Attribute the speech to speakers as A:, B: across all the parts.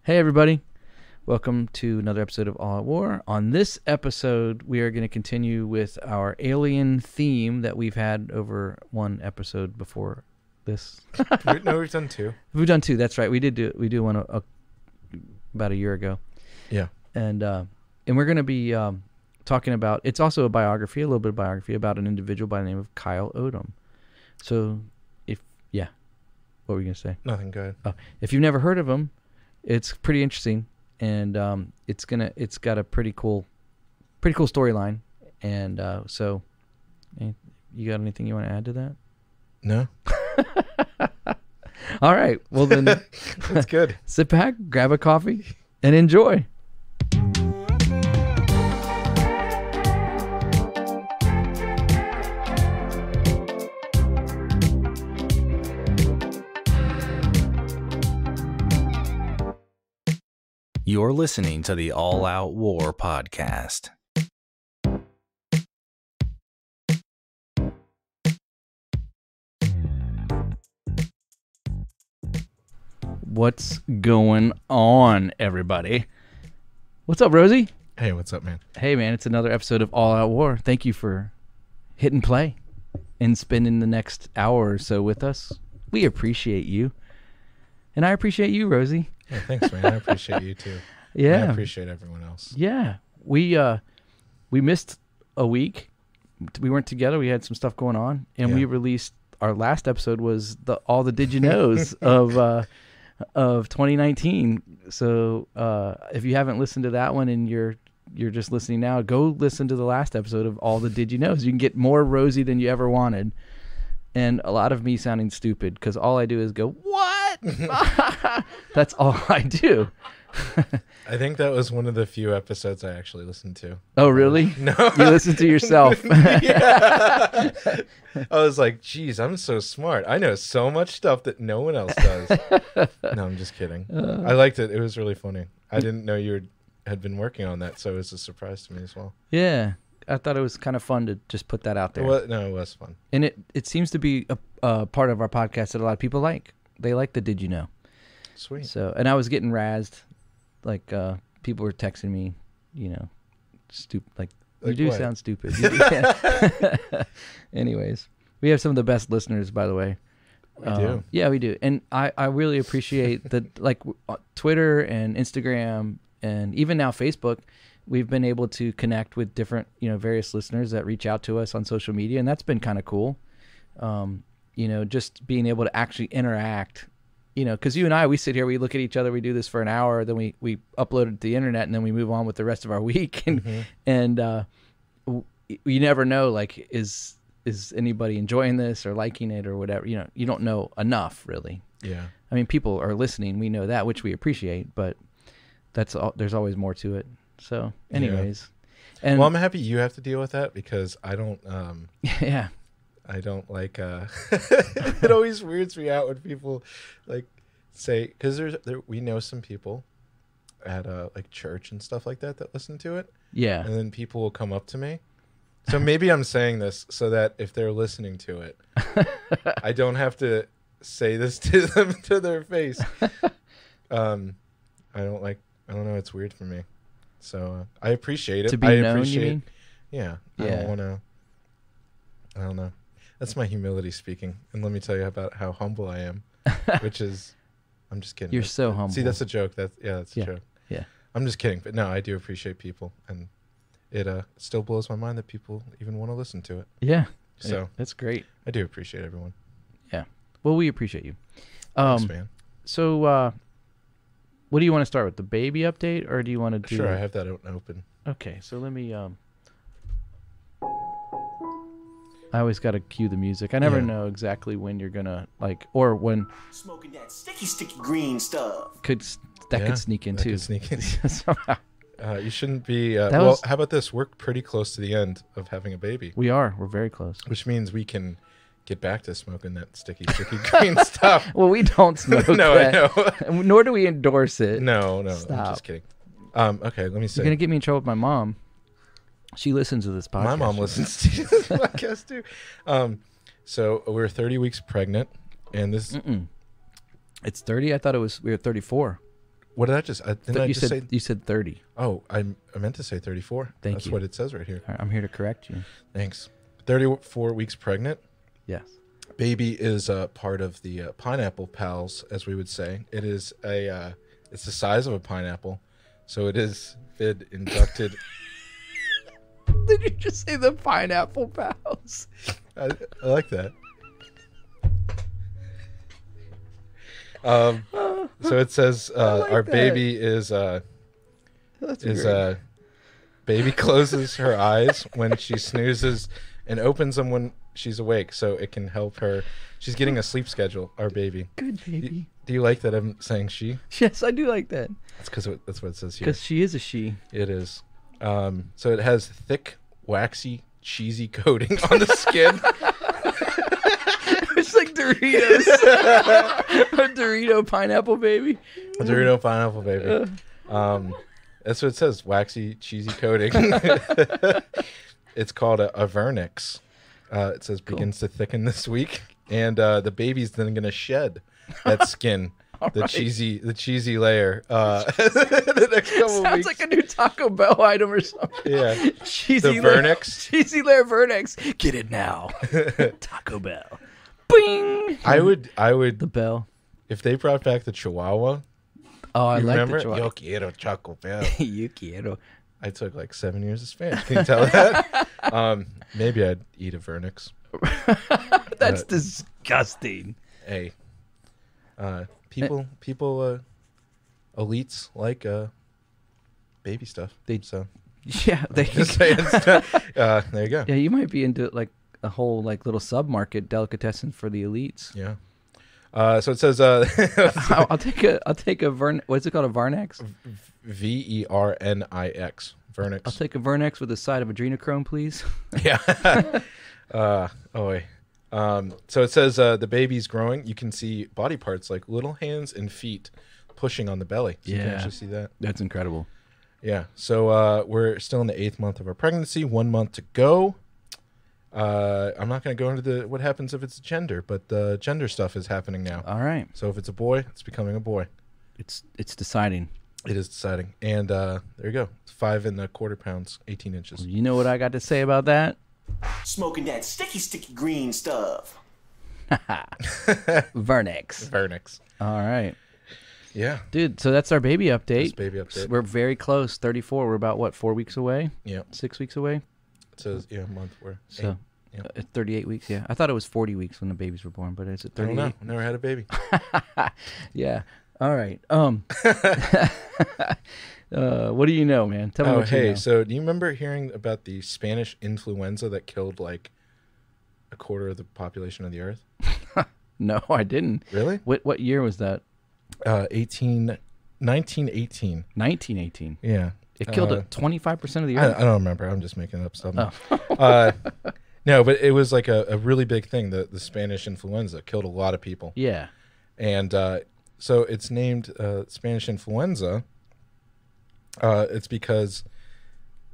A: Hey everybody, welcome to another episode of All at War. On this episode, we are going to continue with our alien theme that we've had over one episode before this.
B: No, we've done two.
A: We've done two, that's right. We do one about a year ago.
B: Yeah.
A: And we're going to be talking about, it's also a biography, a little bit of biography about an individual by the name of Kyle Odem. So, what were you going to say?
B: Nothing, go ahead.
A: Oh, if you've never heard of him, it's pretty interesting, and it's got a pretty cool storyline, and so, you got anything you want to add to that?
B: No.
A: All right, well then,
B: that's good.
A: Sit back, grab a coffee, and enjoy.
C: You're listening to the All Out War podcast.
A: What's going on, everybody? What's up, Rosie?
B: Hey, what's up, man?
A: Hey, man, it's another episode of All Out War. Thank you for hitting play and spending the next hour or so with us. We appreciate you. And I appreciate you, Rosie.
B: Yeah, thanks, man. I appreciate you too.
A: Yeah.
B: I appreciate everyone else.
A: Yeah. We missed a week. We weren't together. We had some stuff going on, and we released our last episode was all the Did You Knows of 2019. So if you haven't listened to that one and you're just listening now, go listen to the last episode of all the Did You Knows. You can get more Rosie than you ever wanted, and a lot of me sounding stupid because all I do is go, what? That's all I do.
B: I think that was one of the few episodes I actually listened to.
A: Oh, really?
B: No.
A: You listen to yourself.
B: I was like, geez, I'm so smart. I know so much stuff that no one else does. No, I'm just kidding. I liked it. It was really funny. I didn't know you had been working on that, so it was a surprise to me as well.
A: Yeah. I thought it was kind of fun to just put that out there.
B: No, it was fun.
A: And it seems to be a part of our podcast that a lot of people like. They like the Did You Know.
B: Sweet.
A: So, and I was getting razzed. Like, people were texting me, stupid. Like you do
B: what?
A: sound stupid. Anyways, we have some of the best listeners, by the way.
B: We do.
A: Yeah, we do. And I really appreciate that, like Twitter and Instagram and even now Facebook, we've been able to connect with different, various listeners that reach out to us on social media. And that's been kind of cool. Just being able to actually interact, because you and I, we sit here, we look at each other, we do this for an hour, then we upload it to the internet, and then we move on with the rest of our week. And you never know, like, is anybody enjoying this or liking it or whatever? You don't know enough, really.
B: Yeah.
A: I mean, people are listening. We know that, which we appreciate, but that's all. There's always more to it. So, anyways, and
B: well, I'm happy you have to deal with that because I don't.
A: Yeah.
B: I don't like. It always weirds me out when people like say, because we know some people at like church and stuff like that listen to it.
A: Yeah.
B: And then people will come up to me. So maybe I'm saying this so that if they're listening to it, I don't have to say this to them to their face. I don't know. It's weird for me. So I appreciate it.
A: To be known, you mean?
B: Yeah.
A: Yeah.
B: I don't know. That's my humility speaking. And let me tell you about how humble I am, which is, I'm just kidding.
A: You're so humble.
B: See, that's a joke. That's a joke.
A: Yeah.
B: I'm just kidding. But no, I do appreciate people. And it still blows my mind that people even want to listen to it.
A: Yeah.
B: So
A: that's great.
B: I do appreciate everyone.
A: Yeah. Well, we appreciate you.
B: Thanks, man.
A: So, what do you want to start with? The baby update, or do you want to do?
B: Sure, I have that open.
A: Okay, so let me. I always got to cue the music. I never know exactly when you're gonna or when.
D: Smoking that sticky green stuff.
A: Could sneak in too.
B: Could sneak in.
A: Somehow.
B: You shouldn't be. How about this? We're pretty close to the end of having a baby.
A: We're very close.
B: Which means we can get back to smoking that sticky green stuff.
A: Well, we don't smoke
B: No,
A: that.
B: I know.
A: Nor do we endorse it.
B: No.
A: Stop.
B: I'm just kidding. Okay, let me say.
A: You're gonna get me in trouble with my mom. She listens to this podcast.
B: My mom listens to this podcast too. So we're 30 weeks pregnant, and this.
A: It's 30. I thought we were 34.
B: What did I just? Didn't I just say?
A: You said 30.
B: Oh, I meant to say 34.
A: Thank
B: That's
A: you.
B: what it says right here.
A: All right, I'm here to correct you.
B: Thanks. 34 weeks pregnant.
A: Yes.
B: Baby is part of the pineapple pals, as we would say. It is it's the size of a pineapple, so it is been inducted.
A: Did you just say the pineapple pals?
B: I like that. So it says our
A: that.
B: baby is
A: That's
B: baby closes her eyes when she snoozes and opens them when she's awake, so it can help her. She's getting a sleep schedule. Our baby.
A: good baby.
B: Do you like that I'm saying she?
A: Yes, I do like that.
B: That's because that's what it says here.
A: Because she is a she.
B: It is. So it has thick, waxy, cheesy coating on the skin.
A: It's like Doritos. A Dorito pineapple baby.
B: A Dorito pineapple baby. That's what it says. Waxy, cheesy coating. It's called a vernix. It says begins to thicken this week, and the baby's then going to shed that skin, the cheesy layer. The next couple
A: Sounds
B: weeks.
A: like a new Taco Bell item or something.
B: Yeah.
A: Cheesy
B: The Vernix.
A: Cheesy layer Vernix. Get it now. Taco Bell. Bing.
B: I would
A: The bell.
B: if they brought back the Chihuahua.
A: Oh, I
B: You
A: like
B: remember?
A: the Chihuahua.
B: Yo quiero Taco Bell.
A: You quiero.
B: I took like 7 years of Spanish. Can you tell that? Maybe I'd eat a vernix.
A: That's disgusting.
B: Hey, people, elites like baby stuff. So
A: Yeah,
B: just saying. There you go.
A: yeah, you might be into like a whole like little sub-market delicatessen for the elites.
B: Yeah. So it says
A: I'll take a what's it called, a Varnex?
B: Vernix. Vernix.
A: I'll take a Vernex with a side of adrenochrome, please.
B: Yeah. So it says the baby's growing. You can see body parts like little hands and feet pushing on the belly. So you can
A: Yeah.
B: actually see that.
A: That's incredible.
B: Yeah. So we're still in the 8th month of our pregnancy. 1 month to go. I'm not going to go into what happens if it's gender, but the gender stuff is happening now.
A: All right.
B: So if it's a boy, it's becoming a boy.
A: It's deciding.
B: It is deciding. And there you go. 5 1/4 pounds, 18 inches.
A: You know what I got to say about that?
D: Smoking that sticky green stuff.
A: Vernex.
B: Vernix.
A: All right.
B: Yeah.
A: Dude, so that's our baby update.
B: That's baby update.
A: We're very close. 34. We're about, what, 4 weeks away?
B: Yeah.
A: 6 weeks away?
B: It says, yeah, a month. We're
A: So,
B: Yeah.
A: 38 weeks, yeah. I thought it was 40 weeks when the babies were born, but is it
B: I don't
A: 38?
B: know. Never had a baby.
A: Yeah. All right. What do you know, man? Tell me
B: Oh,
A: what you
B: hey.
A: know.
B: So do you remember hearing about the Spanish influenza that killed like 1/4 of the population of the earth?
A: No, I didn't.
B: Really?
A: What year was that?
B: 1918.
A: 1918.
B: Yeah.
A: It killed 25% of the
B: I
A: earth.
B: don't remember. I'm just making up stuff.
A: Oh.
B: No, but it was like a really big thing. The Spanish influenza killed a lot of people.
A: Yeah.
B: And so it's named Spanish influenza. It's because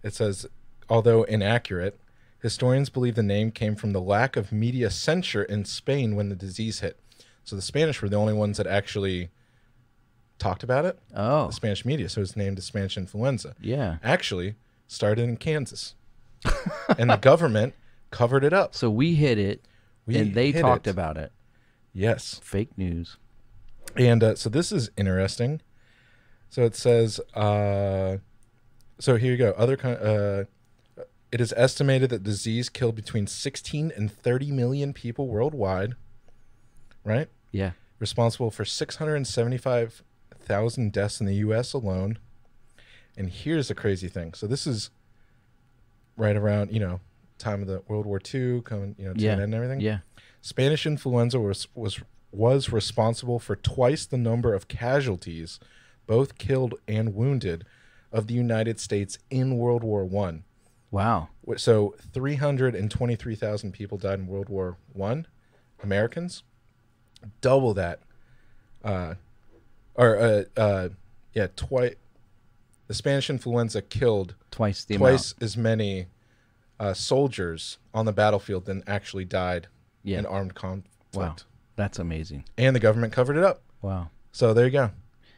B: it says, although inaccurate, historians believe the name came from the lack of media censure in Spain when the disease hit. So the Spanish were the only ones that actually talked about it.
A: Oh.
B: The Spanish media. So it's named the Spanish influenza.
A: Yeah.
B: Actually started in Kansas. And the government covered it up.
A: So we hit it, and they
B: hit
A: talked
B: it.
A: about it.
B: Yes.
A: Fake news.
B: And so this is interesting. So it says, so here you go. It is estimated that disease killed between 16 and 30 million people worldwide, right?
A: Yeah.
B: Responsible for 675,000 deaths in the U.S. alone. And here's the crazy thing. So this is right around, time of the World War II coming, to
A: Yeah.
B: an end and everything.
A: Yeah.
B: Spanish influenza was responsible for twice the number of casualties, both killed and wounded, of the United States in World War I.
A: Wow.
B: So 323,000 people died in World War I, Americans. Double that. The Spanish influenza killed
A: Twice the amount.
B: as many soldiers on the battlefield than actually died
A: Yeah.
B: in armed conflict.
A: Wow. That's amazing.
B: And the government covered it up.
A: Wow.
B: So there you go.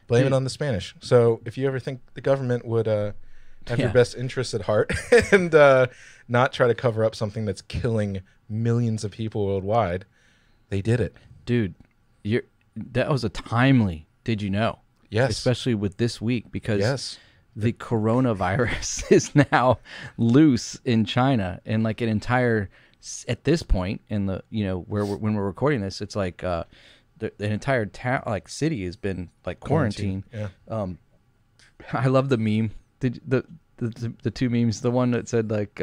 B: blame it on the Spanish. So if you ever think the government would have your best interests at heart and not try to cover up something that's killing millions of people worldwide, they did it.
A: Dude, that was a timely, did you know?
B: Yes.
A: Especially with this week, because the coronavirus is now loose in China, and like an entire, at this point in the, when we're recording this, it's like an entire town, like city has been like quarantined.
B: Yeah.
A: I love the meme. Did the two memes? The one that said like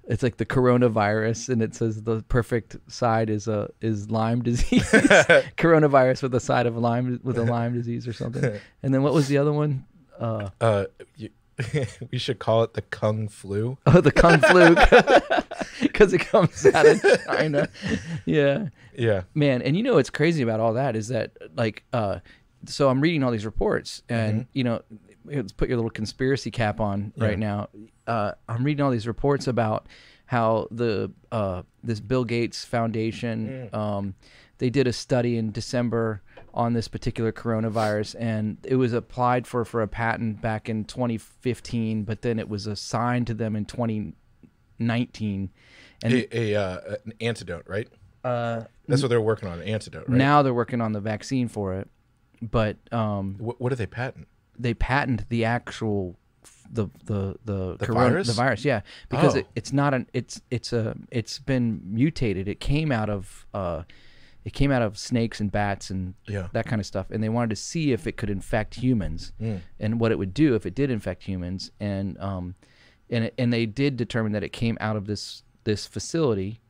A: it's like the coronavirus, and it says the perfect side is Lyme disease, coronavirus with a side of Lyme disease or something. And then what was the other one?
B: We should call it the Kung flu.
A: Oh, the Kung flu, because it comes out of China. Yeah. Man, and what's crazy about all that is that like so I'm reading all these reports, and let's put your little conspiracy cap on right now. I'm reading all these reports about how this Bill Gates Foundation, they did a study in December on this particular coronavirus, and it was applied for a patent back in 2015, but then it was assigned to them in 2019. And
B: an antidote, right? That's what they're working on, an antidote, right?
A: Now they're working on the vaccine for it, but
B: what do they patent?
A: They patent the actual the virus, yeah, because it's not it's been mutated. It came out of snakes and bats and that kind of stuff, and they wanted to see if it could infect humans and what it would do if it did infect humans, and they did determine that it came out of this facility,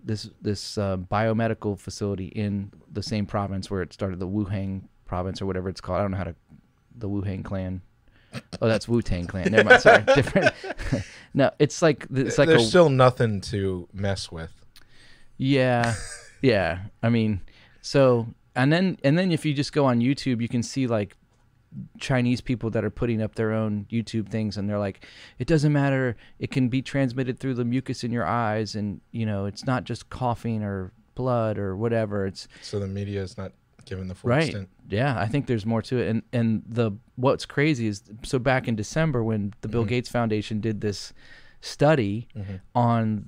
A: this biomedical facility in the same province where it started, the Wuhan province or whatever it's called. I don't know how to. The Wuhan clan. Oh, that's Wu-Tang Clan. Never mind. Sorry, different. No, it's like
B: there's still nothing to mess with.
A: Yeah. I mean, so and then if you just go on YouTube, you can see like Chinese people that are putting up their own YouTube things, and they're like, it doesn't matter. It can be transmitted through the mucus in your eyes, and it's not just coughing or blood or whatever.
B: So the media is not given the full
A: right.
B: extent.
A: Yeah, I think there's more to it. And what's crazy is, so back in December when the Bill Gates Foundation did this study on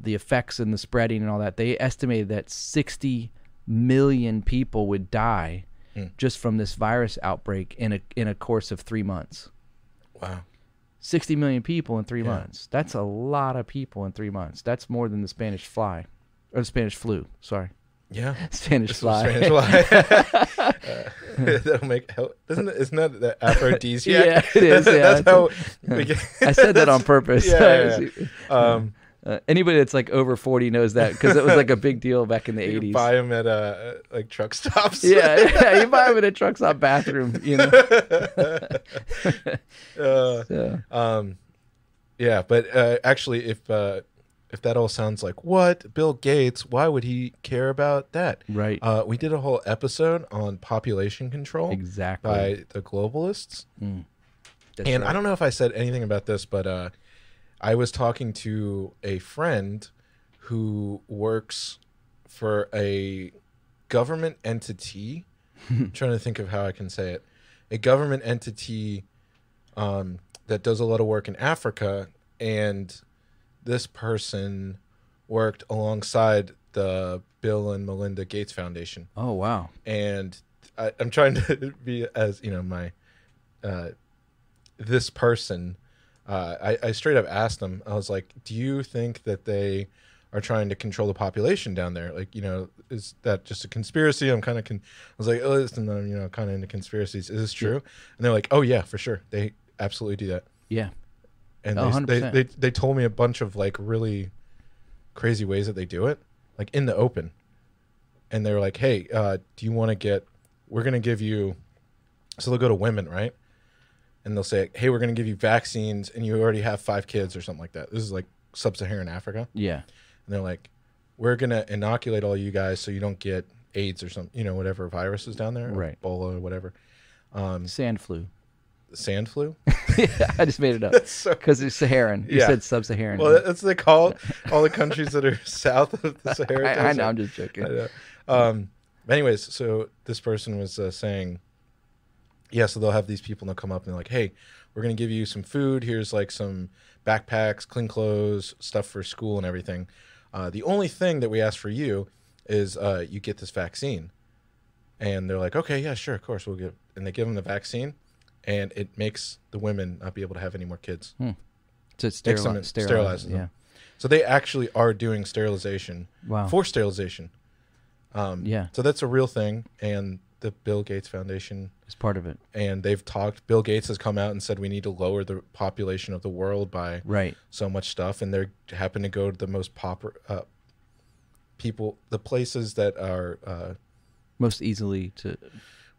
A: the effects and the spreading and all that, they estimated that 60 million people would die just from this virus outbreak in a course of 3 months.
B: Wow.
A: 60 million people in 3 months. That's a lot of people in 3 months. That's more than the Spanish flu. Sorry.
B: Yeah,
A: Spanish fly.
B: That'll make help. Isn't that the aphrodisiac?
A: Yeah, it is. Yeah,
B: that's how.
A: I said that on purpose.
B: Yeah.
A: Anybody that's like over 40 knows that, because it was like a big deal back in the 80s.
B: You buy them at like truck stops.
A: Yeah, you buy them in a truck stop bathroom.
B: Yeah, but actually, if that all sounds like, what? Bill Gates, why would he care about that?
A: Right.
B: We did a whole episode on population control.
A: Exactly.
B: By the globalists. And
A: right.
B: I don't know if I said anything about this, but I was talking to a friend who works for a government entity. I'm trying to think of how I can say it. A government entity that does a lot of work in Africa, and this person worked alongside the Bill and Melinda Gates Foundation.
A: Oh, wow.
B: And I'm trying to be as, this person, I straight up asked them, I was like, do you think that they are trying to control the population down there? Like, is that just a conspiracy? I'm kind of, I was like, oh, listen, I'm, kind of into conspiracies. Is this true? And they're like, oh yeah, for sure. They absolutely do that.
A: Yeah.
B: And
A: 100%.
B: they told me a bunch of like really crazy ways that they do it, like in the open. And they're like, hey, do you want to we're going to give you, so they'll go to women, right? And they'll say, hey, we're going to give you vaccines, and you already have 5 kids or something like that. This is like sub-Saharan Africa.
A: Yeah.
B: And they're like, we're going to inoculate all you guys so you don't get AIDS or something, whatever virus is down there.
A: Right.
B: Ebola or whatever.
A: Sand flu.
B: Sand flu?
A: Yeah, I just made it up because it's Saharan. You said sub-Saharan.
B: Well, that's what they call all the countries that are south of the Sahara.
A: I know, I'm just joking.
B: Anyways, so this person was saying Yeah, so they'll have these people, and they'll come up and they're like, hey, we're going to give you some food. Here's like some backpacks, clean clothes, stuff for school and everything. The only thing that we ask for you is you get this vaccine. And they're like, okay, yeah, sure, of course, we'll give. And they give them the vaccine, and it makes the women not be able to have any more kids.
A: To sterilize them.
B: Yeah. So they actually are doing sterilization.
A: Wow.
B: For sterilization.
A: Yeah.
B: So that's a real thing, and the Bill Gates Foundation
A: is part of it.
B: And they've talked. Bill Gates has come out and said we need to lower the population of the world by so much stuff, and they happen to go to the most people, the places that are
A: most easily to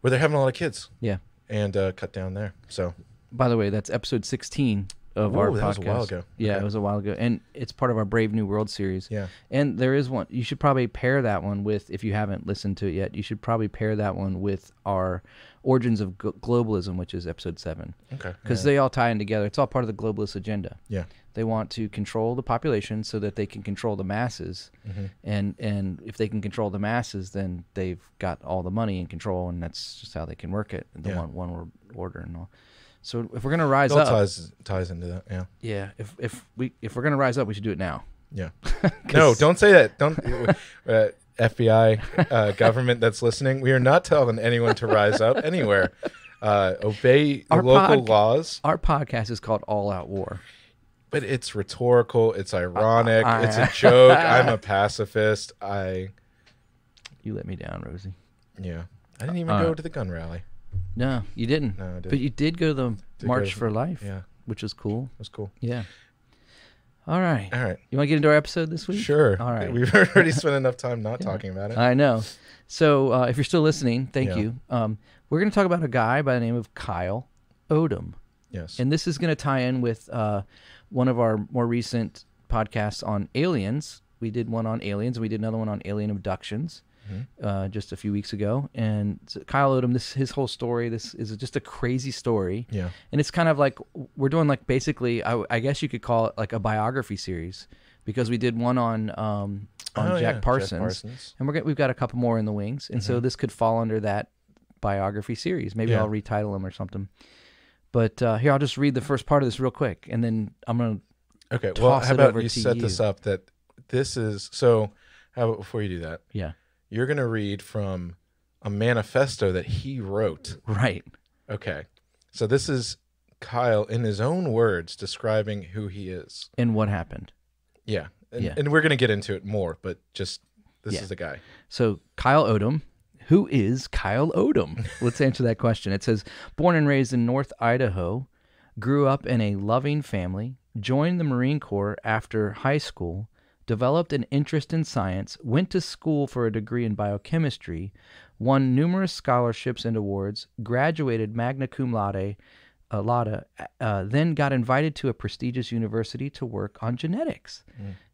B: where they're having a lot of kids.
A: Yeah,
B: and cut down there. So,
A: by the way, that's episode 16 of our podcast.
B: That was a while ago.
A: Yeah,
B: okay.
A: It was a while ago, and it's part of our Brave New World series.
B: Yeah,
A: and there is one. You should probably pair that one with, if you haven't listened to it yet, you should probably pair that one with our Origins of Globalism, which is episode 7.
B: Okay,
A: because they all tie in together. It's all part of the globalist agenda.
B: Yeah,
A: they want to control the population so that they can control the masses, and if they can control the masses, then they've got all the money and control, and that's just how they can work it. They want one world order and all. So if we're gonna rise up,
B: ties into that. Yeah.
A: Yeah. If we're gonna rise up, we should do it now.
B: Yeah. No, don't say that. Don't. FBI government that's listening. We are not telling anyone to rise up anywhere. Obey the local laws.
A: Our podcast is called All Out War.
B: But it's rhetorical. It's ironic. It's a joke. I'm a pacifist.
A: You let me down, Rosie.
B: Yeah. I didn't even go to the gun rally.
A: No, you didn't.
B: No, I didn't.
A: But you did go to the March for Life.
B: Yeah.
A: Which was cool.
B: It was cool.
A: Yeah. All right.
B: All right.
A: You want to get into our episode this week?
B: Sure.
A: All right.
B: We've already spent enough time not talking about it.
A: I know. So if you're still listening, thank you. We're going to talk about a guy by the name of Kyle Odem.
B: Yes.
A: And this is going to tie in with one of our more recent podcasts on aliens. We did one on aliens, and we did another one on alien abductions just a few weeks ago. And so Kyle Odem, his whole story, this is just a crazy story.
B: Yeah.
A: And it's kind of like we're doing like basically, I guess you could call it like a biography series, because we did one on Jack Parsons, and we've got a couple more in the wings. And so this could fall under that biography series. Maybe I'll retitle them or something. But here, I'll just read the first part of this real quick, and then I'm going to
B: Okay, well, how about you set this up that this is... So, how about before you do that?
A: Yeah.
B: You're going to read from a manifesto that he wrote.
A: Right.
B: Okay. So this is Kyle, in his own words, describing who he is.
A: And what happened.
B: Yeah. And we're going to get into it more, but just this is the guy.
A: So Kyle Odem. Who is Kyle Odem? Let's answer that question. It says, born and raised in North Idaho, grew up in a loving family, joined the Marine Corps after high school, developed an interest in science, went to school for a degree in biochemistry, won numerous scholarships and awards, graduated magna cum laude, then got invited to a prestigious university to work on genetics.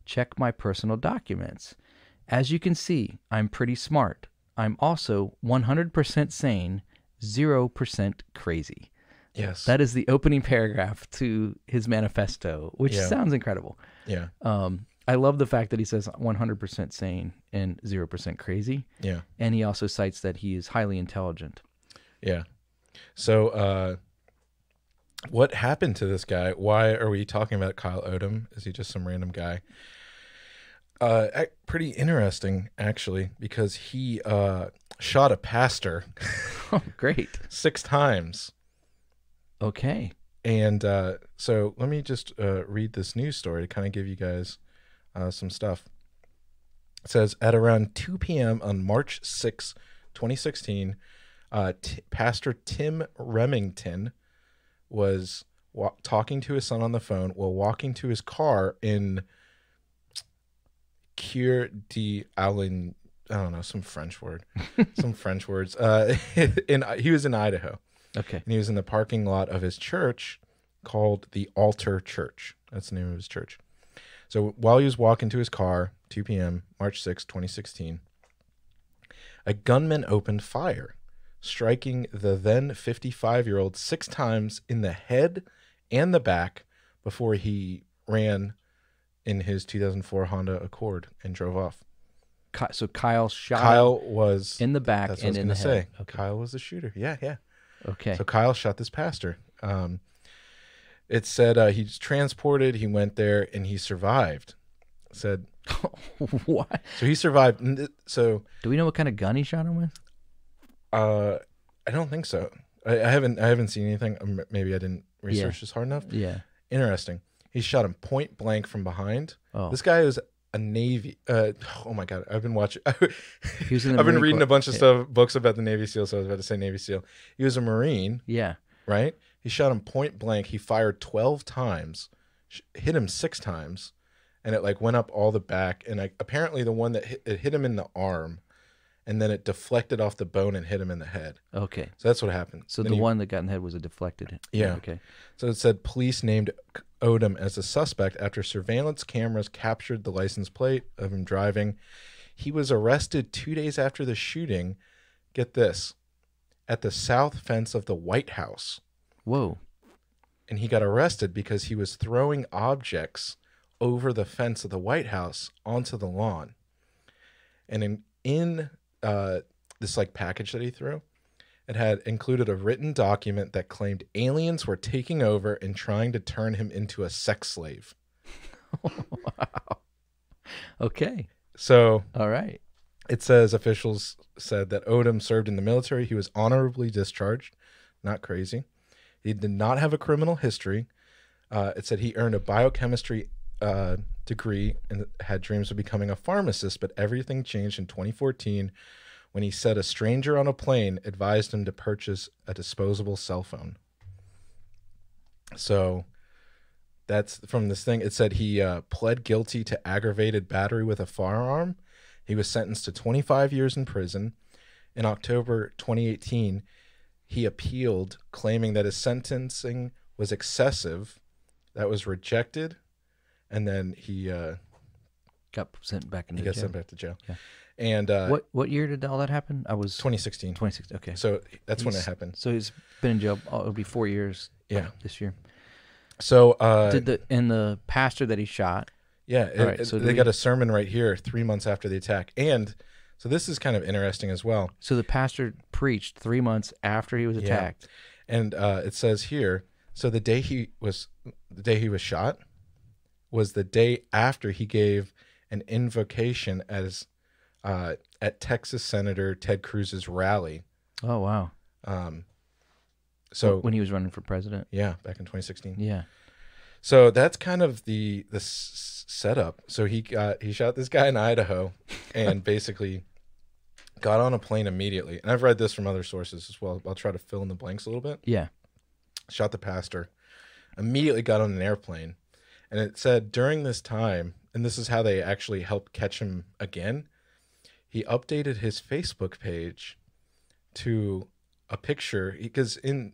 A: Check my personal documents. As you can see, I'm pretty smart. I'm also 100% sane, 0% crazy.
B: Yes.
A: That is the opening paragraph to his manifesto, which sounds incredible.
B: Yeah.
A: I love the fact that he says 100% sane and 0% crazy.
B: Yeah.
A: And he also cites that he is highly intelligent.
B: Yeah. So what happened to this guy? Why are we talking about Kyle Odem? Is he just some random guy? Pretty interesting, actually, because he shot a pastor.
A: Oh, great. 6
B: times.
A: Okay.
B: And so let me just read this news story to kind of give you guys some stuff. It says, at around 2 p.m. on March 6, 2016, Pastor Tim Remington was talking to his son on the phone while walking to his car in Cure d'Allen, I don't know, some French word, some French words. He was in Idaho.
A: Okay.
B: And he was in the parking lot of his church called the Altar Church. That's the name of his church. So while he was walking to his car, 2 p.m., March 6, 2016, a gunman opened fire, striking the then 55-year-old 6 times in the head and the back before he ran in his 2004 Honda Accord and drove off.
A: So Kyle shot.
B: Kyle was
A: in the back and in the head.
B: Okay. Kyle was the shooter. Yeah.
A: Okay.
B: So Kyle shot this pastor. It said he's transported. He went there and he survived. It said
A: What?
B: so he survived. So
A: Do we know what kind of gun he shot him with?
B: I don't think so. I haven't seen anything. Maybe I didn't research this hard enough.
A: Yeah.
B: Interesting. He shot him point blank from behind.
A: Oh.
B: This guy is a Navy. Oh my God! I've been watching.
A: He was in the
B: I've been
A: Marine
B: reading
A: Corps.
B: a bunch of books about the Navy SEAL. So I was about to say Navy SEAL. He was a Marine,
A: Yeah.
B: right? He shot him point blank. He fired 12 times, hit him 6 times, and it like went up all the back. And apparently the one that hit him in the arm, and then it deflected off the bone and hit him in the head.
A: Okay.
B: So that's what happened.
A: So
B: Then
A: the one that got in the head was a deflected hit.
B: Yeah.
A: Okay.
B: So it said police named Odem as a suspect after surveillance cameras captured the license plate of him driving. He was arrested 2 days after the shooting. Get this, at the south fence of the White House.
A: Whoa.
B: And he got arrested because he was throwing objects over the fence of the White House onto the lawn. And in this like package that he threw, it had included a written document that claimed aliens were taking over and trying to turn him into a sex slave.
A: Wow. Okay.
B: So
A: All right.
B: it says officials said that Odem served in the military. He was honorably discharged. Not crazy. He did not have a criminal history. It said he earned a biochemistry degree and had dreams of becoming a pharmacist, but everything changed in 2014 when he said a stranger on a plane advised him to purchase a disposable cell phone. So that's from this thing. It said he pled guilty to aggravated battery with a firearm. He was sentenced to 25 years in prison. In October 2018, he appealed, claiming that his sentencing was excessive. That was rejected. And then he
A: Got sent back into
B: got
A: jail.
B: sent back to jail.
A: Yeah.
B: And
A: What year did all that happen? I was
B: 2016.
A: 26. Okay.
B: So that's when it happened.
A: So he's been in jail. It'll be 4 years.
B: Yeah.
A: This year.
B: So
A: Did the pastor that he shot?
B: yeah,
A: All right, so
B: they got a sermon right here 3 months after the attack. And so this is kind of interesting as well.
A: So the pastor preached 3 months after he was attacked.
B: And it says here, so the day he was shot was the day after he gave an invocation at Texas Senator Ted Cruz's rally.
A: Oh wow.
B: So
A: When he was running for president.
B: yeah, back in 2016.
A: Yeah.
B: So that's kind of the setup. So he shot this guy in Idaho, and basically got on a plane immediately. And I've read this from other sources as well. I'll try to fill in the blanks a little bit.
A: Yeah.
B: Shot the pastor, immediately got on an airplane, and it said during this time, and this is how they actually helped catch him again. He updated his Facebook page to a picture because in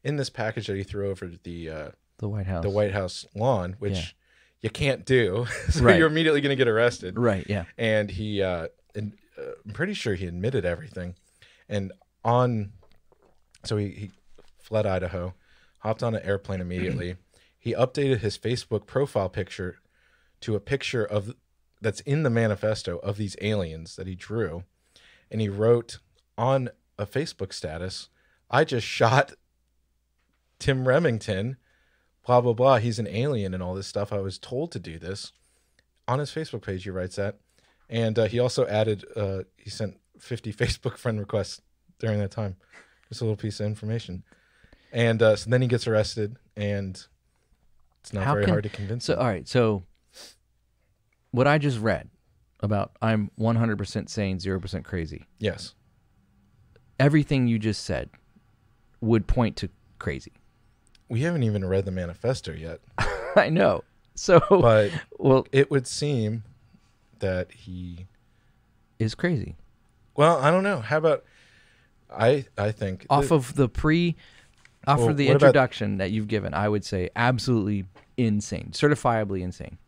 B: this package that he threw over the
A: White House.
B: White House lawn, which
A: Yeah.
B: you can't do, so
A: Right.
B: you're immediately going to get arrested.
A: Right. Yeah.
B: And he, I'm pretty sure he admitted everything. And so he fled Idaho, hopped on an airplane immediately. He updated his Facebook profile picture to a picture that's in the manifesto of these aliens that he drew. And he wrote on a Facebook status, "I just shot Tim Remington, blah, blah, blah. He's an alien and all this stuff. I was told to do this." On his Facebook page, he writes that. And he also added, he sent 50 Facebook friend requests during that time. Just a little piece of information. And so then he gets arrested, and it's not very hard to convince
A: So
B: him.
A: all right. So what I just read about I'm 100% sane, 0% crazy.
B: Yes.
A: Everything you just said would point to crazy.
B: We haven't even read the manifesto yet.
A: I know. So
B: But
A: well,
B: it would seem that he...
A: is crazy.
B: Well, I don't know. How about... I think...
A: Off of the
B: Well,
A: what
B: about-
A: introduction that you've given, I would say absolutely insane, certifiably insane.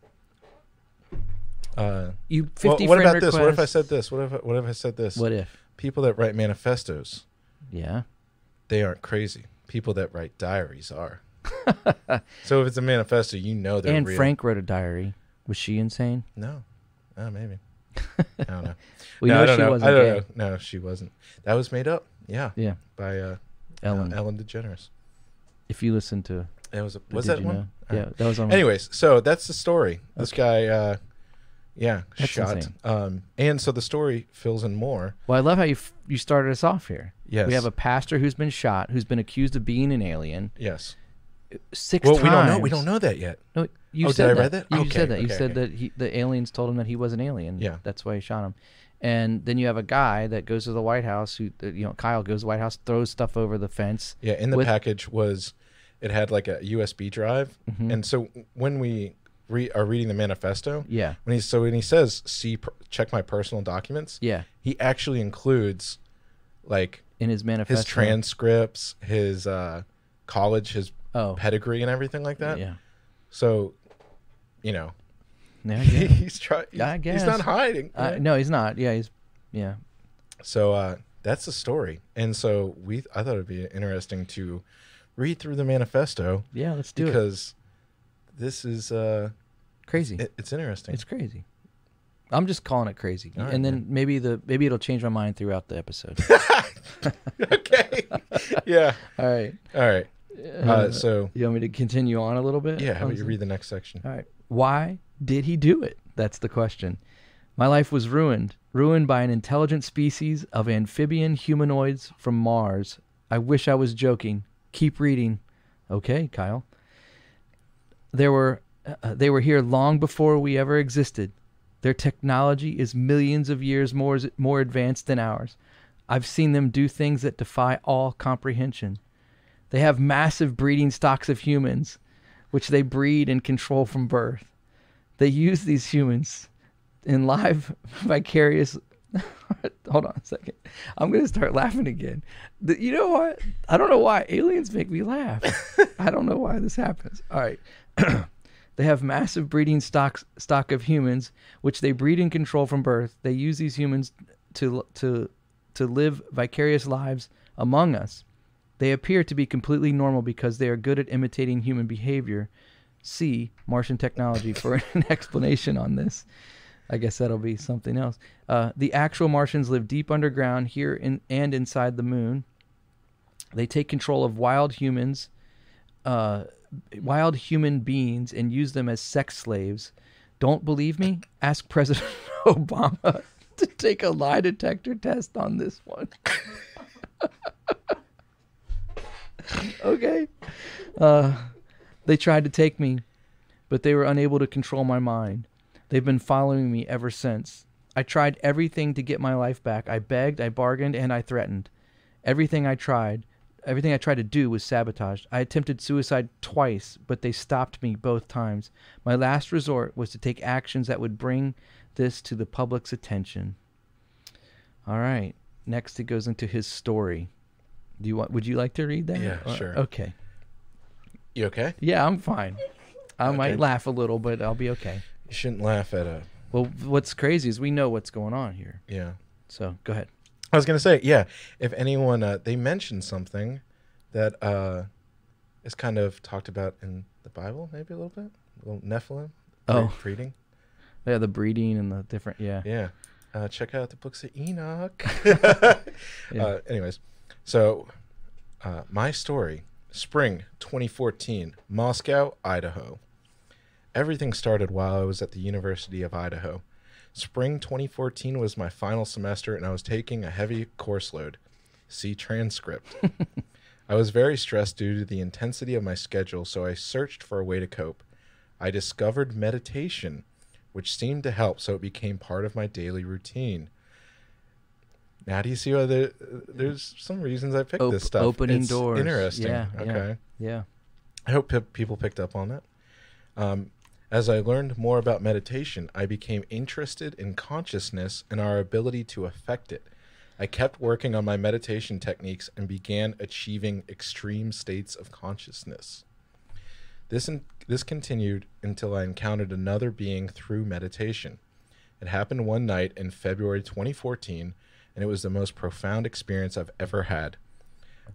A: You 50
B: what
A: friend
B: about this? What if I
A: requests-
B: said this? What if I said this?
A: What if?
B: People that write manifestos,
A: Yeah.
B: they aren't crazy. People that write diaries are. So if it's a manifesto, you know they're
A: And
B: real.
A: Frank wrote a diary. Was she insane?
B: No. Oh, maybe. I don't know.
A: Well,
B: No, I
A: you know
B: don't
A: she
B: know.
A: wasn't
B: I don't
A: gay.
B: know. No, she wasn't. That was made up. Yeah.
A: Yeah.
B: By Ellen DeGeneres.
A: If you listen to,
B: Was that one?
A: Yeah, that was on.
B: Anyways, so that's the story. This guy,
A: That's
B: shot.
A: insane.
B: And so the story fills in more.
A: Well, I love how you started us off here.
B: Yes.
A: We have a pastor who's been shot, who's been accused of being an alien.
B: Yes.
A: 6
B: Well,
A: times.
B: we don't know that yet.
A: No, you
B: Oh,
A: said
B: did I
A: that.
B: read that?
A: You
B: Okay,
A: said that. You
B: okay,
A: said
B: okay.
A: that the aliens told him that he was an alien.
B: Yeah.
A: That's why he shot him. And then you have a guy that goes to the White House who, Kyle goes to the White House, throws stuff over the fence.
B: Yeah, in the package it had like a USB drive.
A: Mm-hmm.
B: And so when we are reading the manifesto,
A: Yeah.
B: when he says, check my personal documents,
A: Yeah.
B: he actually includes like
A: In his manifesto.
B: his transcripts, his college, his
A: Oh.
B: pedigree and everything like that.
A: Yeah.
B: So,
A: Yeah, I guess.
B: he's trying.
A: I guess.
B: He's not hiding. Right?
A: No, he's not. Yeah, yeah.
B: So that's the story. And so I thought it'd be interesting to read through the manifesto.
A: Yeah, let's do it.
B: Because this is
A: Crazy.
B: it's interesting.
A: It's crazy. I'm just calling it crazy.
B: All right,
A: and then maybe it'll change my mind throughout the episode.
B: Okay. Yeah.
A: All right.
B: All right. So
A: You want me to continue on a little bit?
B: yeah, how about you read the next section?
A: All right. Why did he do it? That's the question. My life was ruined by an intelligent species of amphibian humanoids from Mars. I wish I was joking. Keep reading. Okay, Kyle. They were here long before we ever existed. Their technology is millions of years more advanced than ours. I've seen them do things that defy all comprehension. They have massive breeding stocks of humans, which they breed and control from birth. They use these humans in live vicarious... Hold on a second. I'm going to start laughing again. You know what? I don't know why aliens make me laugh. I don't know why this happens. All right. They have massive breeding stock of humans, which they breed and control from birth. They use these humans to live vicarious lives among us. They appear to be completely normal because they are good at imitating human behavior. See Martian technology for an explanation on this. I guess that'll be something else. The actual Martians live deep underground here and inside the moon. They take control of wild human beings and use them as sex slaves. Don't believe me? Ask President Obama to take a lie detector test on this one. Okay. They tried to take me, but they were unable to control my mind. They've been following me ever since. I tried everything to get my life back. I begged, I bargained, and I threatened. Everything I tried to do was sabotaged. I attempted suicide twice, but they stopped me both times. My last resort was to take actions that would bring this to the public's attention. All right. Next, it goes into his story. Would you like to read that?
B: Yeah, sure.
A: Okay.
B: You okay?
A: Yeah, I'm fine. I might laugh a little, but I'll be okay.
B: You shouldn't laugh at
A: Well, what's crazy is we know what's going on here.
B: Yeah.
A: So go ahead.
B: I was going to say, yeah, if anyone, they mentioned something that is kind of talked about in the Bible, maybe a little bit. A little Nephilim. Breeding.
A: Yeah, the breeding and the different, yeah.
B: Yeah. Check out the books of Enoch.
A: Yeah.
B: Anyways, so my story, spring 2014, Moscow, Idaho. Everything started while I was at the University of Idaho. Spring 2014 was my final semester, and I was taking a heavy course load. See transcript. I was very stressed due to the intensity of my schedule, so I searched for a way to cope. I discovered meditation, which seemed to help, so it became part of my daily routine. Now, do you see why there's some reasons I picked this stuff?
A: Opening doors.
B: Interesting.
A: Yeah,
B: okay.
A: Yeah.
B: I hope people picked up on that. As I learned more about meditation, I became interested in consciousness and our ability to affect it. I kept working on my meditation techniques and began achieving extreme states of consciousness. This continued until I encountered another being through meditation. It happened one night in February 2014, and it was the most profound experience I've ever had.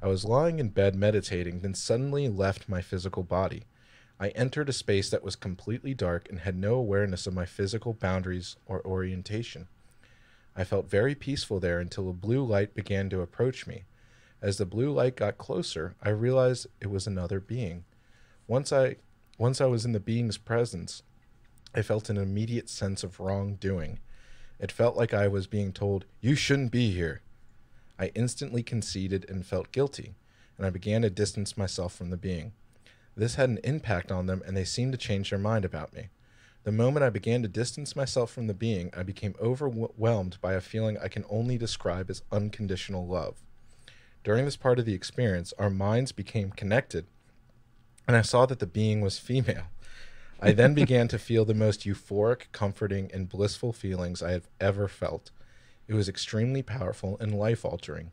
B: I was lying in bed meditating, then suddenly left my physical body. I entered a space that was completely dark and had no awareness of my physical boundaries or orientation. I felt very peaceful there until a blue light began to approach me. As the blue light got closer, I realized it was another being. Once I was in the being's presence, I felt an immediate sense of wrongdoing. It felt like I was being told, "You shouldn't be here." I instantly conceded and felt guilty, and I began to distance myself from the being. This had an impact on them, and they seemed to change their mind about me. The moment I began to distance myself from the being, I became overwhelmed by a feeling I can only describe as unconditional love. During this part of the experience, our minds became connected, and I saw that the being was female. I then began to feel the most euphoric, comforting, and blissful feelings I have ever felt. It was extremely powerful and life-altering.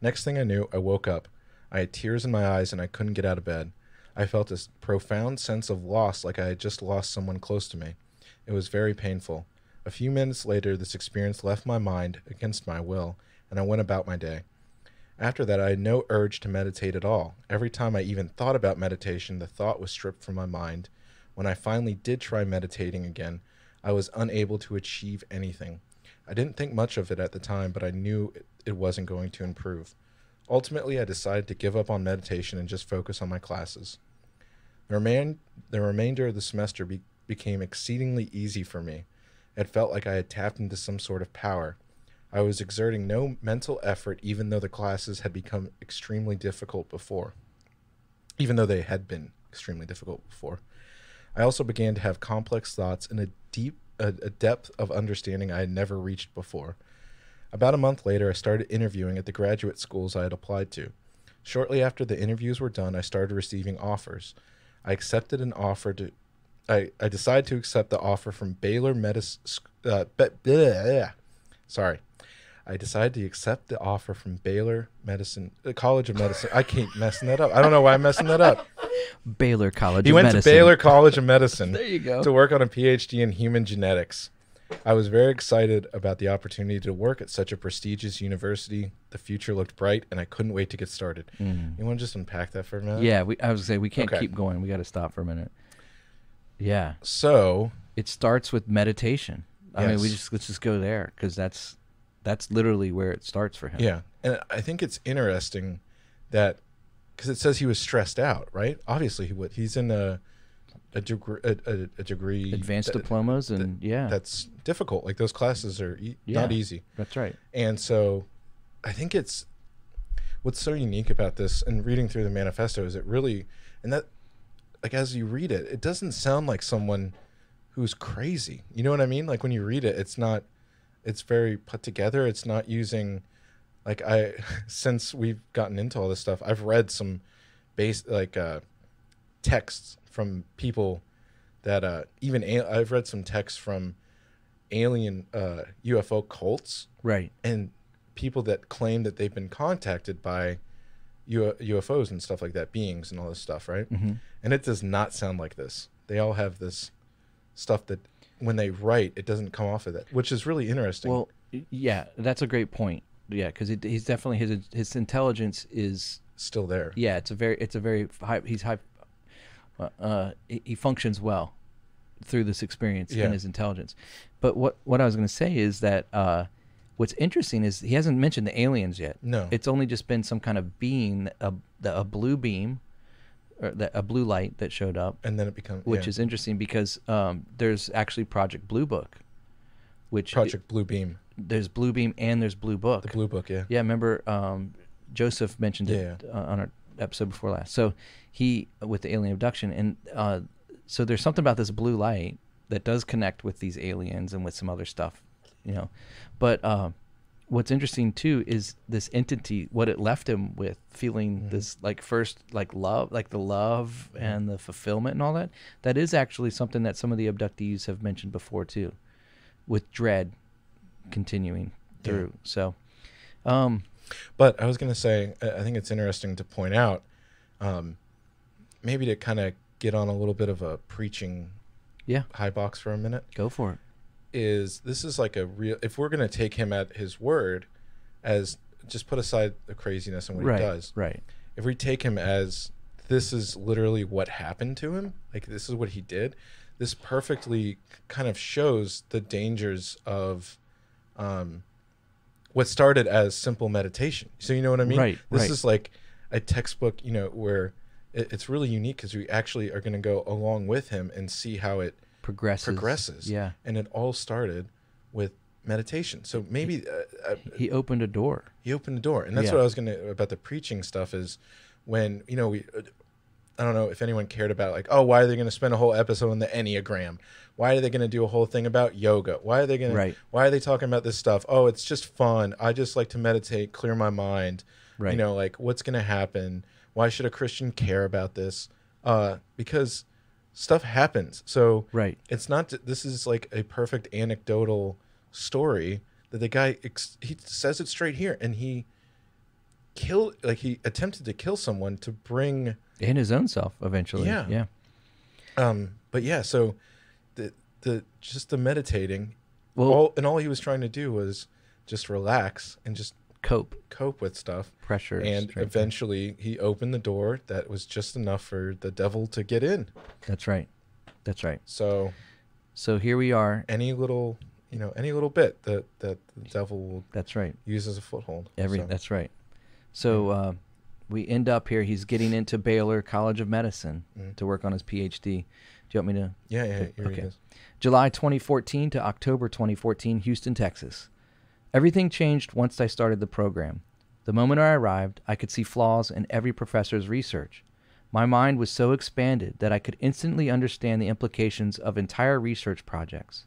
B: Next thing I knew, I woke up. I had tears in my eyes, and I couldn't get out of bed. I felt a profound sense of loss, like I had just lost someone close to me. It was very painful. A few minutes later, this experience left my mind against my will, and I went about my day. After that, I had no urge to meditate at all. Every time I even thought about meditation, the thought was stripped from my mind. When I finally did try meditating again, I was unable to achieve anything. I didn't think much of it at the time, but I knew it wasn't going to improve. Ultimately, I decided to give up on meditation and just focus on my classes. The remainder of the semester became exceedingly easy for me. It felt like I had tapped into some sort of power. I was exerting no mental effort, even though the classes had become extremely difficult before. Even though they had been extremely difficult before. I also began to have complex thoughts and a depth of understanding I had never reached before. About a month later, I started interviewing at the graduate schools I had applied to. Shortly after the interviews were done, I started receiving offers. I decided to accept the offer from Baylor I decided to accept the offer from Baylor College of Medicine. I keep messing that up. I don't know why I'm messing that up.
A: Baylor College
B: He
A: of
B: went
A: Medicine.
B: to Baylor College of Medicine
A: There you go.
B: to work on a PhD in human genetics. I was very excited about the opportunity to work at such a prestigious university. The future looked bright, and I couldn't wait to get started. You want to just unpack that for a minute?
A: Yeah, I was going to say, we can't
B: Okay.
A: keep going. We got to stop for a minute. Yeah.
B: So,
A: It starts with meditation. I mean,
B: Yes.
A: let's just go there, because that's literally where it starts for him.
B: yeah. And I think it's interesting that, because it says he was stressed out, right? Obviously he would. He's in a degree.
A: Advanced diplomas and
B: That's difficult. Like those classes are not easy.
A: That's right.
B: And so I think it's what's so unique about this and reading through the manifesto is it really, and that, like, as you read it, it doesn't sound like someone who's crazy. You know what I mean? Like when you read it, it's very put together. It's not using, like, since we've gotten into all this stuff, I've read some texts from people that I've read some texts from alien UFO cults,
A: Right.
B: and people that claim that they've been contacted by UFOs and stuff like that, beings and all this stuff, right?
A: Mm-hmm.
B: And it does not sound like this. They all have this stuff that when they write, it doesn't come off of that, which is really interesting.
A: Well, yeah, that's a great point. Yeah, because he's definitely his intelligence is
B: still there.
A: yeah. It's a very high. He's high. He functions well through this experience
B: Yeah.
A: and his intelligence. But what I was going to say is that what's interesting is he hasn't mentioned the aliens yet.
B: No.
A: It's only just been some kind of being, a blue beam, or a blue light that showed up,
B: And then it becomes,
A: which is interesting because there's actually Project Blue Book, which
B: Project Blue Beam,
A: there's Blue Beam and there's Blue Book.
B: the Blue Book. Yeah.
A: Yeah, remember Joseph mentioned it on our episode before last. So he with the alien abduction, and so there's something about this blue light that does connect with these aliens and with some other stuff, you know. But what's interesting too is this entity, what it left him with, feeling this like first like love, like the love and the fulfillment and all that. That is actually something that some of the abductees have mentioned before too, with dread continuing through. So
B: But I was going to say, I think it's interesting to point out, maybe to kind of get on a little bit of a preaching high box for a minute,
A: go for it.
B: this is like a real, if we're going to take him at his word, as just put aside the craziness and what he does.
A: Right.
B: If we take him as this is literally what happened to him, like this is what he did, this perfectly kind of shows the dangers of what started as simple meditation. So you know what I mean?
A: Right,
B: This
A: right.
B: is like a textbook, where it's really unique because we actually are going to go along with him and see how it progresses.
A: Yeah.
B: And it all started with meditation. So maybe
A: He opened a door.
B: he opened the door. And that's
A: Yeah.
B: what I was going to, about the preaching stuff is when, I don't know if anyone cared about like, oh, why are they going to spend a whole episode on the Enneagram? Why are they going to do a whole thing about yoga? Why are they going
A: Right.
B: to, why are they talking about this stuff? Oh, it's just fun. I just like to meditate, clear my mind.
A: Right.
B: Like what's going to happen? Why should a Christian care about this? Because stuff happens. So
A: Right.
B: it's not, this is like a perfect anecdotal story that the guy, he says it straight here. And he attempted to kill someone to bring,
A: And his own self eventually.
B: Yeah.
A: Yeah.
B: but yeah, so the meditating,
A: Well,
B: all he was trying to do was just relax and just cope with stuff.
A: pressure.
B: And
A: strength.
B: eventually he opened the door that was just enough for the devil to get in.
A: That's right. That's right.
B: So
A: So here we are.
B: any little bit that the devil will
A: That's right.
B: use as a foothold. So,
A: That's right. So we end up here. He's getting into Baylor College of Medicine to work on his PhD. Do you want me to?
B: yeah, here
A: Okay.
B: he is.
A: July 2014 to October 2014, Houston, Texas. Everything changed once I started the program. The moment I arrived, I could see flaws in every professor's research. My mind was so expanded that I could instantly understand the implications of entire research projects.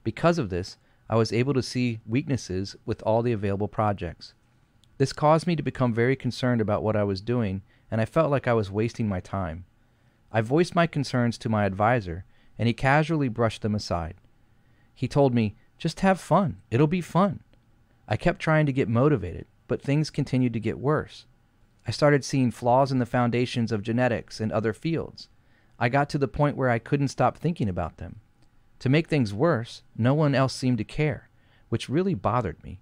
A: Because of this, I was able to see weaknesses with all the available projects. This caused me to become very concerned about what I was doing, and I felt like I was wasting my time. I voiced my concerns to my advisor, and he casually brushed them aside. He told me, "Just have fun. It'll be fun." I kept trying to get motivated, but things continued to get worse. I started seeing flaws in the foundations of genetics and other fields. I got to the point where I couldn't stop thinking about them. To make things worse, no one else seemed to care, which really bothered me.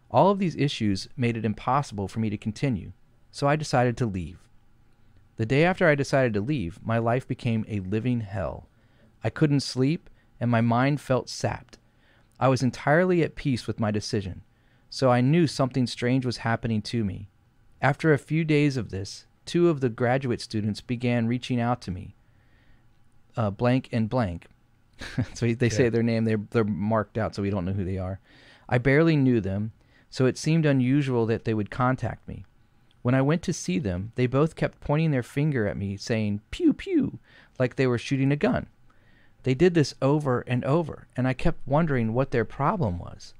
A: All of these issues made it impossible for me to continue, so I decided to leave. The day after I decided to leave, my life became a living hell. I couldn't sleep, and my mind felt sapped. I was entirely at peace with my decision, so I knew something strange was happening to me. After a few days of this, 2 of the graduate students began reaching out to me, blank and blank. So they say their name, they're marked out so we don't know who they are. I barely knew them, so it seemed unusual that they would contact me. When I went to see them, they both kept pointing their finger at me, saying, "Pew, pew," like they were shooting a gun. They did this over and over, and I kept wondering what their problem was.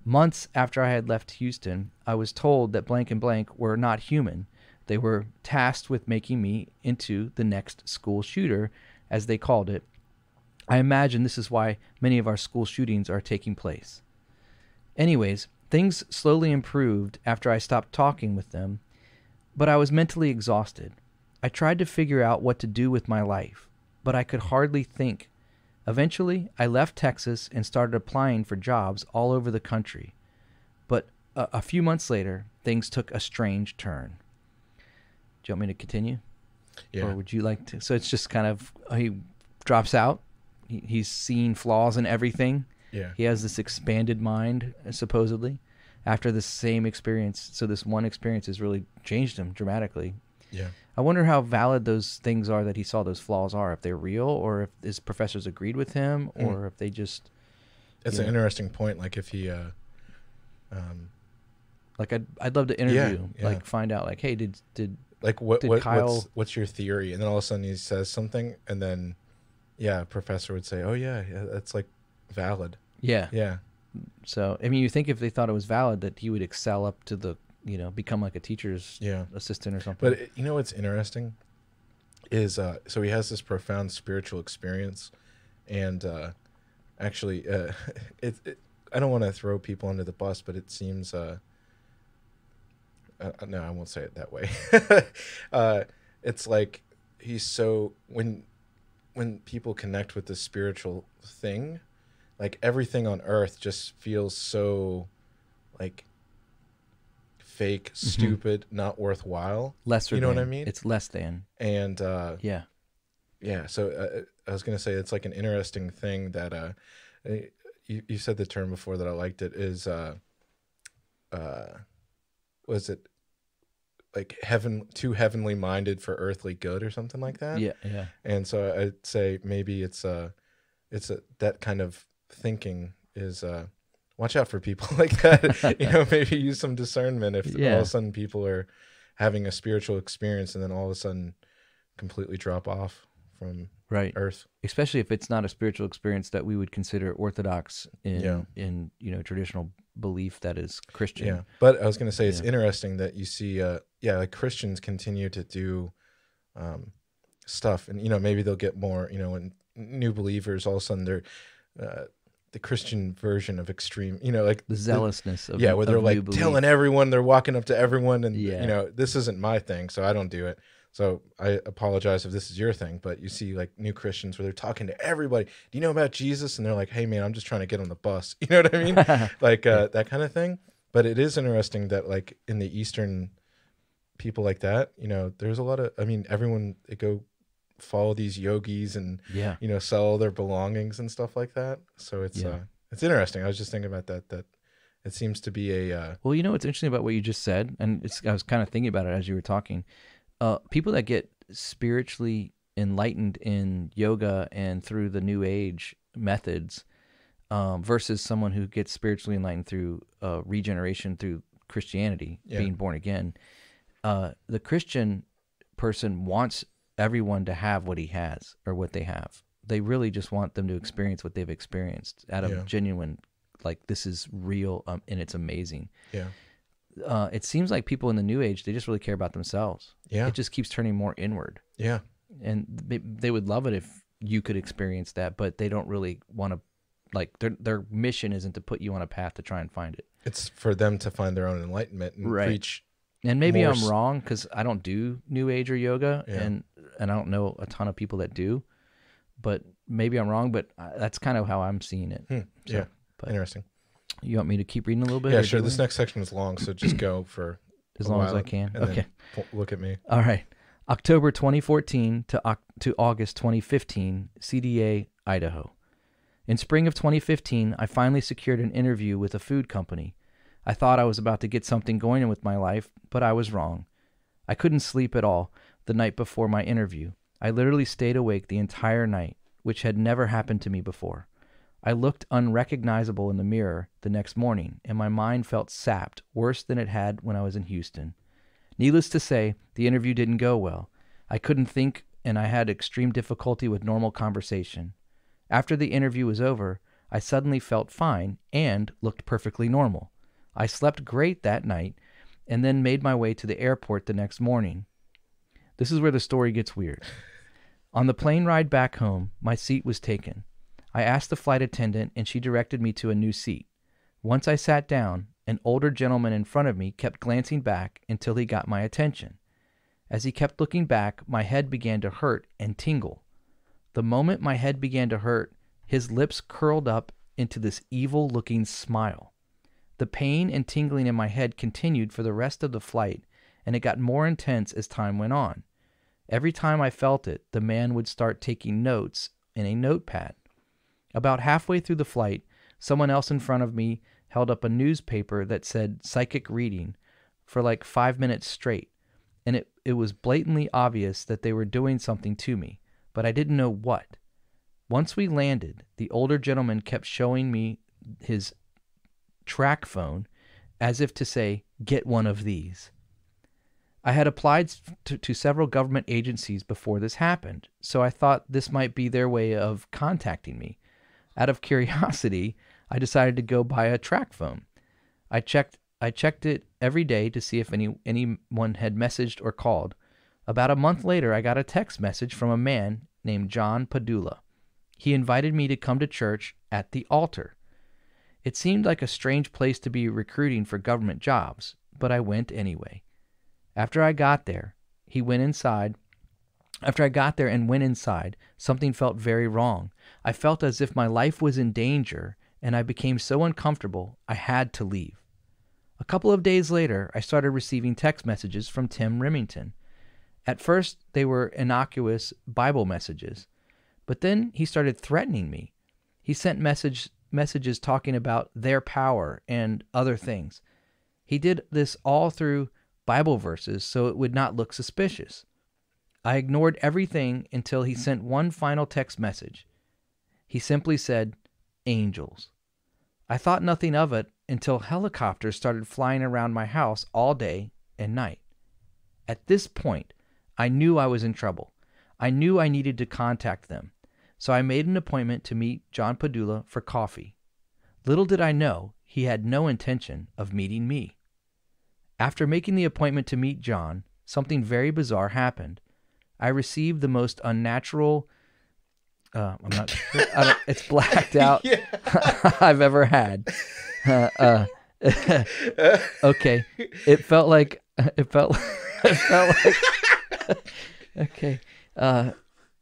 A: Months after I had left Houston, I was told that blank and blank were not human. They were tasked with making me into the next school shooter, as they called it. I imagine this is why many of our school shootings are taking place. Anyways, things slowly improved after I stopped talking with them, but I was mentally exhausted. I tried to figure out what to do with my life, but I could hardly think. Eventually, I left Texas and started applying for jobs all over the country. But a few months later, things took a strange turn. Do you want me to continue?
B: Yeah.
A: Or would you like to? So it's just kind of, he drops out. He's seeing flaws in everything.
B: Yeah.
A: He has this expanded mind, supposedly, after the same experience. So this one experience has really changed him dramatically.
B: Yeah.
A: I wonder how valid those things are that he saw those flaws are, if they're real, or if his professors agreed with him, or if they just...
B: That's an interesting point. Like if he...
A: like I'd love to interview,
B: Yeah.
A: like find out, like, hey, did
B: like
A: did Kyle...
B: what's your theory? And then all of a sudden he says something, and then a professor would say, "Oh yeah, that's like valid."
A: Yeah.
B: Yeah.
A: So I mean, you think if they thought it was valid, that he would excel up to the, become like a teacher's assistant or something.
B: But you know what's interesting is so he has this profound spiritual experience, and actually, I don't want to throw people under the bus, but it seems no, I won't say it that way. It's like he's so when people connect with this spiritual thing, like everything on earth just feels so like fake, stupid, not worthwhile.
A: Lesser
B: you know
A: than.
B: what I mean?
A: It's less than.
B: And
A: yeah.
B: So I was gonna say it's like an interesting thing that you said the term before that I liked it is was it like too heavenly minded for earthly good or something like that?
A: Yeah, yeah.
B: And so I'd say maybe it's that kind of thinking is watch out for people like that. Maybe use some discernment if all of a sudden people are having a spiritual experience and then all of a sudden completely drop off from earth.
A: Especially if it's not a spiritual experience that we would consider orthodox in traditional belief that is Christian.
B: Yeah, but I was going to say it's interesting that you see, like Christians continue to do stuff, and maybe they'll get more. When new believers, all of a sudden they're the Christian version of extreme. Like
A: the zealousness of
B: where they're like telling everyone, they're walking up to everyone, and this isn't my thing, so I don't do it. So I apologize if this is your thing, but you see like new Christians where they're talking to everybody. Do you know about Jesus? And they're like, hey man, I'm just trying to get on the bus. You know what I mean? Like that kind of thing. But it is interesting that like in the Eastern people like that, there's a lot of, everyone, they go follow these yogis and, sell all their belongings and stuff like that. So it's interesting. I was just thinking about that it seems to be a...
A: Well, what's interesting about what you just said, and I was kind of thinking about it as you were talking, people that get spiritually enlightened in yoga and through the New Age methods versus someone who gets spiritually enlightened through regeneration through Christianity, being born again. The Christian person wants everyone to have what he has or what they have. They really just want them to experience what they've experienced out of genuine, like this is real and it's amazing.
B: Yeah.
A: It seems like people in the New Age, they just really care about themselves.
B: Yeah.
A: It just keeps turning more inward.
B: Yeah.
A: And they would love it if you could experience that, but they don't really want to, like, their mission isn't to put you on a path to try and find it.
B: It's for them to find their own enlightenment and reach.
A: And maybe I'm wrong because I don't do New Age or yoga, and I don't know a ton of people that do, but maybe I'm wrong, but that's kind of how I'm seeing it.
B: So, interesting.
A: You want me to keep reading a little bit?
B: Yeah, sure. This next section is long, so just go for
A: as long as I can. Okay.
B: Look at me.
A: All right. October 2014 to August 2015, CDA, Idaho. In spring of 2015, I finally secured an interview with a food company. I thought I was about to get something going with my life, but I was wrong. I couldn't sleep at all the night before my interview. I literally stayed awake the entire night, which had never happened to me before. I looked unrecognizable in the mirror the next morning, and my mind felt sapped, worse than it had when I was in Houston. Needless to say, the interview didn't go well. I couldn't think, and I had extreme difficulty with normal conversation. After the interview was over, I suddenly felt fine and looked perfectly normal. I slept great that night, and then made my way to the airport the next morning. This is where the story gets weird. On the plane ride back home, my seat was taken. I asked the flight attendant, and she directed me to a new seat. Once I sat down, an older gentleman in front of me kept glancing back until he got my attention. As he kept looking back, my head began to hurt and tingle. The moment my head began to hurt, his lips curled up into this evil-looking smile. The pain and tingling in my head continued for the rest of the flight, and it got more intense as time went on. Every time I felt it, the man would start taking notes in a notepad. About halfway through the flight, someone else in front of me held up a newspaper that said psychic reading for like 5 minutes straight, and it was blatantly obvious that they were doing something to me, but I didn't know what. Once we landed, the older gentleman kept showing me his track phone as if to say, "Get one of these." I had applied to several government agencies before this happened, so I thought this might be their way of contacting me. Out of curiosity, I decided to go buy a track phone. I checked it every day to see if anyone had messaged or called. About a month later, I got a text message from a man named John Padula. He invited me to come to church at the altar. It seemed like a strange place to be recruiting for government jobs, but I went anyway. After I got there and went inside, something felt very wrong. I felt as if my life was in danger, and I became so uncomfortable, I had to leave. A couple of days later, I started receiving text messages from Tim Remington. At first, they were innocuous Bible messages, but then he started threatening me. He sent messages talking about their power and other things. He did this all through Bible verses so it would not look suspicious. I ignored everything until he sent one final text message. He simply said, "Angels." I thought nothing of it until helicopters started flying around my house all day and night. At this point, I knew I was in trouble. I knew I needed to contact them, so I made an appointment to meet John Padula for coffee. Little did I know he had no intention of meeting me. After making the appointment to meet John, something very bizarre happened. I received the most unnatural, I'm not sure, it's blacked out, I've ever had. Okay. It felt like, okay.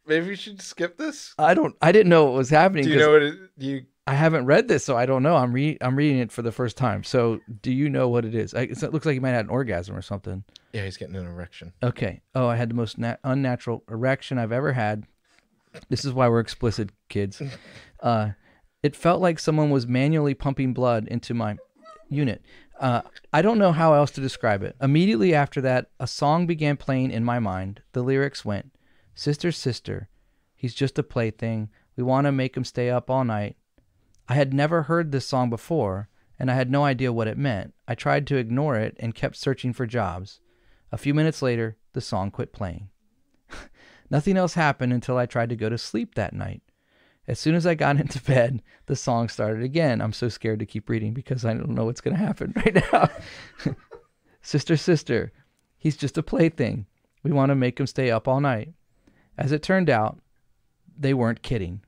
B: Maybe we should skip this.
A: I didn't know what was happening.
B: Do you know what it,
A: I haven't read this, so I don't know. I'm reading it for the first time. So do you know what it is? It looks like he might have had an orgasm or something.
B: Yeah, he's getting an erection.
A: Okay. Oh, I had the most unnatural erection I've ever had. This is why we're explicit, kids. It felt like someone was manually pumping blood into my unit. I don't know how else to describe it. Immediately after that, a song began playing in my mind. The lyrics went, "Sister, sister, he's just a plaything. We want to make him stay up all night." I had never heard this song before, and I had no idea what it meant. I tried to ignore it and kept searching for jobs. A few minutes later, the song quit playing. Nothing else happened until I tried to go to sleep that night. As soon as I got into bed, the song started again. I'm so scared to keep reading because I don't know what's going to happen right now. "Sister, sister, he's just a plaything. We want to make him stay up all night." As it turned out, they weren't kidding.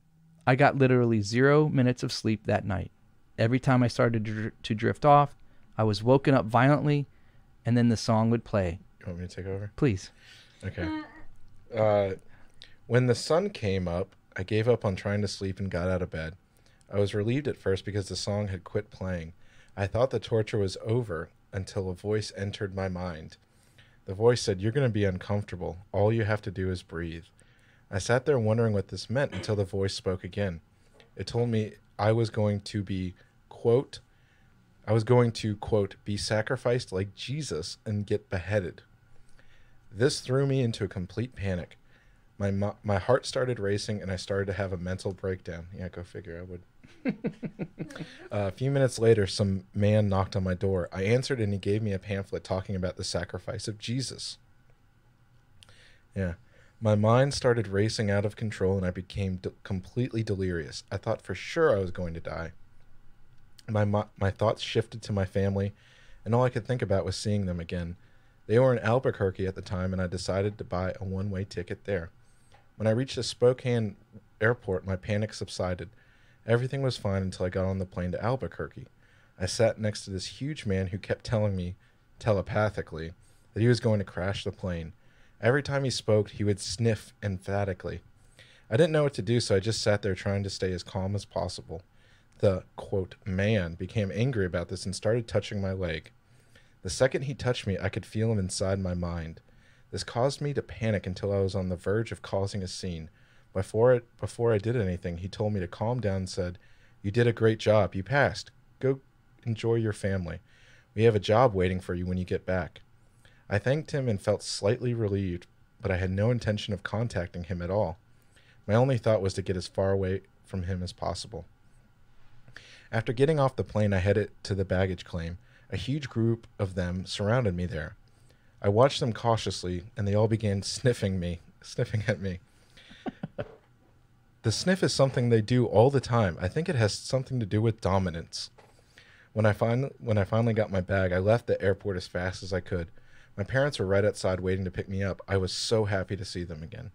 A: I got literally 0 minutes of sleep that night. Every time I started to drift off, I was woken up violently, and then the song would play.
B: You want me to take over?
A: Please.
B: Okay. When the sun came up, I gave up on trying to sleep and got out of bed. I was relieved at first because the song had quit playing. I thought the torture was over until a voice entered my mind. The voice said, "You're going to be uncomfortable. All you have to do is breathe." I sat there wondering what this meant until the voice spoke again. It told me I was going to be, quote, be sacrificed like Jesus and get beheaded. This threw me into a complete panic. My heart started racing and I started to have a mental breakdown. Yeah, go figure, I would. A few minutes later, some man knocked on my door. I answered and he gave me a pamphlet talking about the sacrifice of Jesus. Yeah. My mind started racing out of control and I became completely delirious. I thought for sure I was going to die. My thoughts shifted to my family, and all I could think about was seeing them again. They were in Albuquerque at the time, and I decided to buy a one-way ticket there. When I reached the Spokane airport, my panic subsided. Everything was fine until I got on the plane to Albuquerque. I sat next to this huge man who kept telling me, telepathically, that he was going to crash the plane. Every time he spoke, he would sniff emphatically. I didn't know what to do, so I just sat there trying to stay as calm as possible. The, quote, man became angry about this and started touching my leg. The second he touched me, I could feel him inside my mind. This caused me to panic until I was on the verge of causing a scene. Before I did anything, he told me to calm down and said, "You did a great job. You passed. Go enjoy your family. We have a job waiting for you when you get back." I thanked him and felt slightly relieved, but I had no intention of contacting him at all. My only thought was to get as far away from him as possible. After getting off the plane, I headed to the baggage claim. A huge group of them surrounded me there. I watched them cautiously, and they all began sniffing at me. The sniff is something they do all the time. I think it has something to do with dominance. When I finally got my bag, I left the airport as fast as I could. My parents were right outside waiting to pick me up. I was so happy to see them again.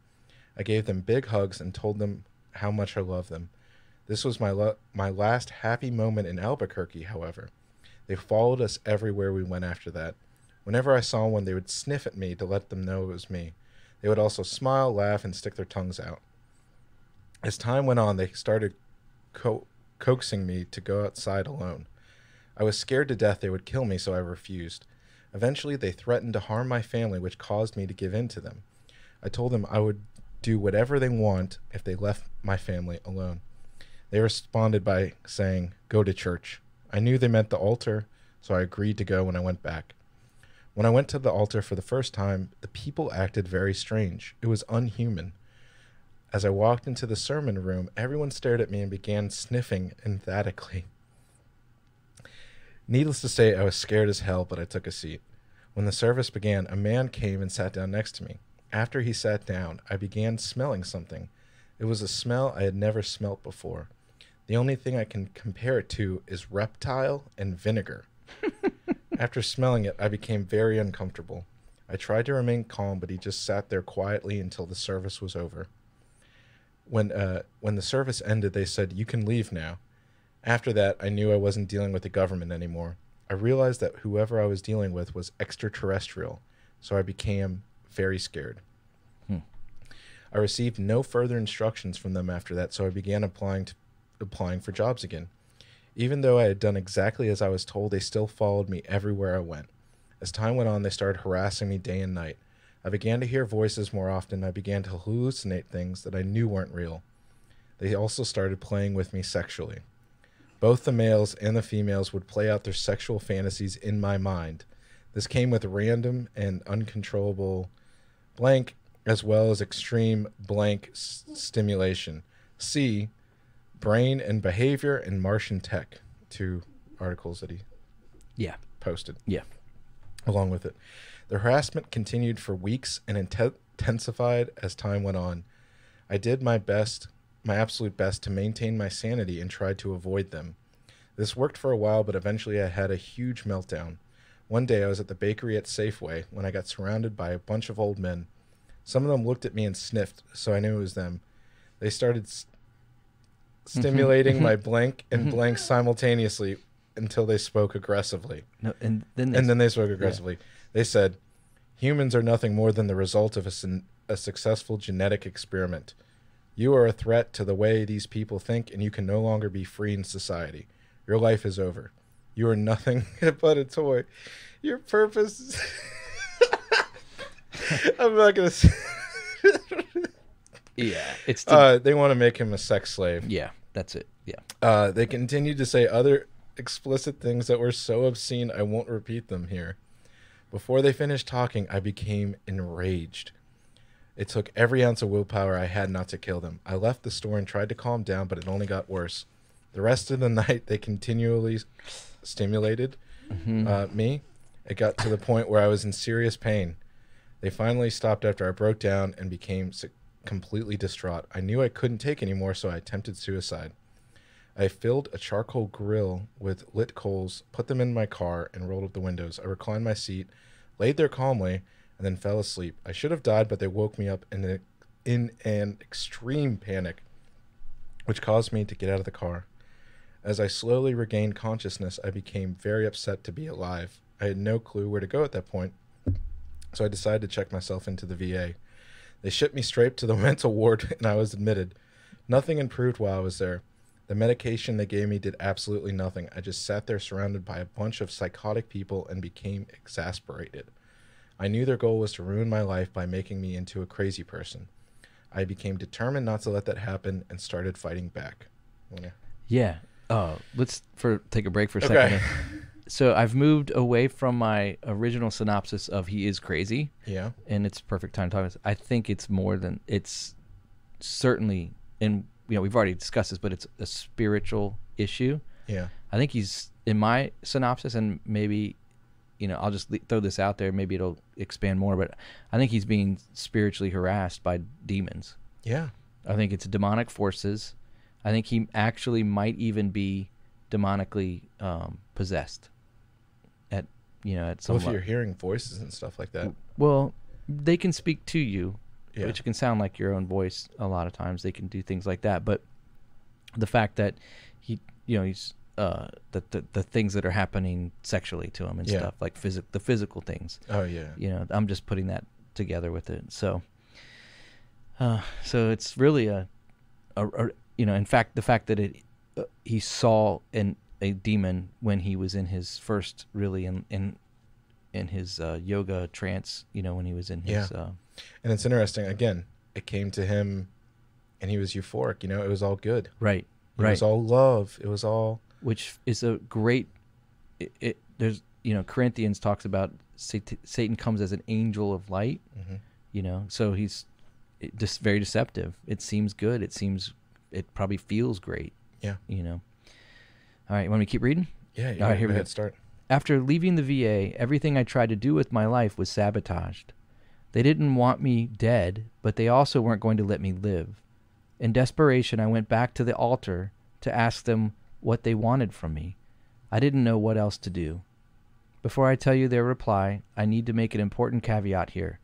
B: I gave them big hugs and told them how much I loved them. This was my last happy moment in Albuquerque, however. They followed us everywhere we went after that. Whenever I saw one, they would sniff at me to let them know it was me. They would also smile, laugh, and stick their tongues out. As time went on, they started coaxing me to go outside alone. I was scared to death they would kill me, so I refused. Eventually, they threatened to harm my family, which caused me to give in to them. I told them I would do whatever they want if they left my family alone. They responded by saying, "Go to church." I knew they meant the altar, so I agreed to go when I went back. When I went to the altar for the first time, the people acted very strange. It was unhuman. As I walked into the sermon room, everyone stared at me and began sniffing emphatically. Needless to say, I was scared as hell, but I took a seat. When the service began, a man came and sat down next to me. After he sat down, I began smelling something. It was a smell I had never smelt before. The only thing I can compare it to is reptile and vinegar. After smelling it, I became very uncomfortable. I tried to remain calm, but he just sat there quietly until the service was over. When the service ended, they said, "You can leave now." After that, I knew I wasn't dealing with the government anymore. I realized that whoever I was dealing with was extraterrestrial, so I became very scared. I received no further instructions from them after that, so I began applying for jobs again. Even though I had done exactly as I was told, they still followed me everywhere I went. As time went on, they started harassing me day and night. I began to hear voices more often. I began to hallucinate things that I knew weren't real. They also started playing with me sexually. Both the males and the females would play out their sexual fantasies in my mind. This came with random and uncontrollable blank, as well as extreme blank stimulation. See Brain and Behavior and Martian Tech, 2 articles that he posted.
A: Yeah.
B: Along with it. The harassment continued for weeks and intensified as time went on. I did my absolute best to maintain my sanity and tried to avoid them. This worked for a while, but eventually I had a huge meltdown. One day I was at the bakery at Safeway when I got surrounded by a bunch of old men. Some of them looked at me and sniffed, so I knew it was them. They started stimulating my blank and blank simultaneously until they spoke aggressively.
A: No, and then
B: they spoke aggressively. Yeah. They said, "Humans are nothing more than the result of a successful genetic experiment. You are a threat to the way these people think, and you can no longer be free in society. Your life is over. You are nothing but a toy. Your purpose..." I'm not going to say...
A: Yeah. It's
B: they want to make him a sex slave.
A: Yeah, that's it. Yeah.
B: They continued to say other explicit things that were so obscene I won't repeat them here. Before they finished talking, I became enraged. It took every ounce of willpower I had not to kill them. I left the store and tried to calm down, but it only got worse. The rest of the night, they continually stimulated me. It got to the point where I was in serious pain. They finally stopped after I broke down and became completely distraught. I knew I couldn't take any more, so I attempted suicide. I filled a charcoal grill with lit coals, put them in my car, and rolled up the windows. I reclined my seat, laid there calmly, and then fell asleep. I should have died, but they woke me up in an extreme panic, which caused me to get out of the car. As I slowly regained consciousness, I became very upset to be alive. I had no clue where to go at that point, so I decided to check myself into the VA. They shipped me straight to the mental ward, and I was admitted. Nothing improved while I was there. The medication they gave me did absolutely nothing. I just sat there surrounded by a bunch of psychotic people and became exasperated. I knew their goal was to ruin my life by making me into a crazy person. I became determined not to let that happen and started fighting back.
A: Yeah. Let's take a break for a second. So I've moved away from my original synopsis of he is crazy.
B: Yeah.
A: And it's perfect time to talk about this. I think it's more than, it's certainly, and we've already discussed this, but it's a spiritual issue.
B: Yeah.
A: I think he's, in my synopsis, and maybe, I'll just throw this out there, maybe it'll expand more, but I think he's being spiritually harassed by demons.
B: Yeah.
A: I think it's demonic forces. I think he actually might even be demonically possessed at some
B: level. If you're hearing voices and stuff like that.
A: Well, they can speak to you,
B: yeah,
A: which can sound like your own voice a lot of times. They can do things like that. But the fact that he's the things that are happening sexually to him and stuff, like the physical things.
B: Oh, yeah.
A: I'm just putting that together with it. So it's really in fact, the fact that he saw a demon when he was in his first, really in his yoga trance, when he was in his.
B: And it's interesting. Again, it came to him, and he was euphoric. It was all good.
A: Right.
B: It was all love. It was all.
A: Which is a great. there's, Corinthians talks about Satan comes as an angel of light, so he's just very deceptive. It seems good. It probably feels great.
B: Yeah.
A: All right. Want me to keep reading?
B: Yeah.
A: All right, here we go.
B: Start.
A: After leaving the VA, everything I tried to do with my life was sabotaged. They didn't want me dead, but they also weren't going to let me live. In desperation, I went back to the altar to ask them what they wanted from me. I didn't know what else to do. Before I tell you their reply, I need to make an important caveat here.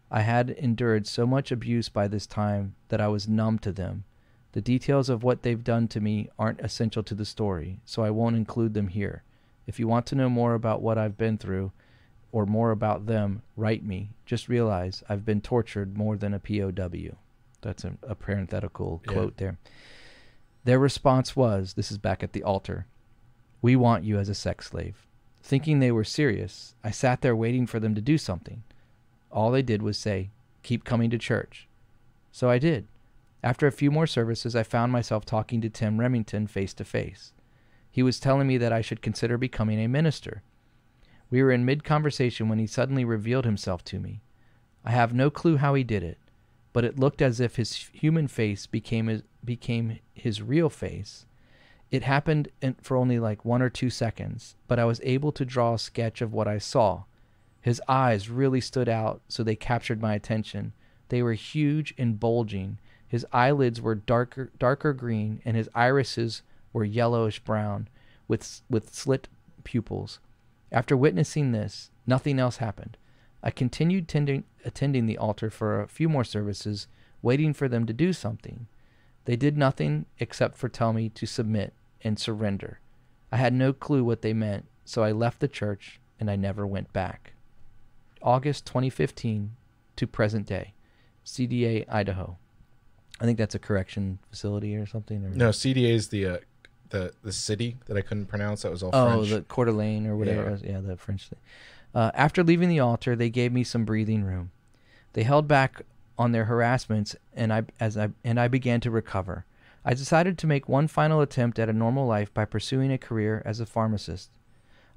A: I had endured so much abuse by this time that I was numb to them. The details of what they've done to me aren't essential to the story, so I won't include them here. If you want to know more about what I've been through, or more about them, write me. Just realize I've been tortured more than a POW. That's a parenthetical quote there. Their response was, this is back at the altar, "We want you as a sex slave." Thinking they were serious, I sat there waiting for them to do something. All they did was say, "Keep coming to church." So I did. After a few more services, I found myself talking to Tim Remington face to face. He was telling me that I should consider becoming a minister. We were in mid-conversation when he suddenly revealed himself to me. I have no clue how he did it, but it looked as if his human face became his real face. It happened for only like 1 or 2 seconds, but I was able to draw a sketch of what I saw. His eyes really stood out, so they captured my attention. They were huge and bulging. His eyelids were darker green, and his irises were yellowish brown, with slit pupils. After witnessing this, nothing else happened. I continued attending the altar for a few more services, waiting for them to do something. They did nothing except for tell me to submit and surrender. I had no clue what they meant, so I left the church and I never went back. August 2015 to present day. CDA, Idaho. I think that's a correction facility or something. Or...
B: No, CDA is the city that I couldn't pronounce. That was all
A: French.
B: French.
A: The Coeur d'Alene or whatever it was. Yeah, the French thing. After leaving the altar, they gave me some breathing room. They held back on their harassments, and I began to recover. I decided to make one final attempt at a normal life by pursuing a career as a pharmacist.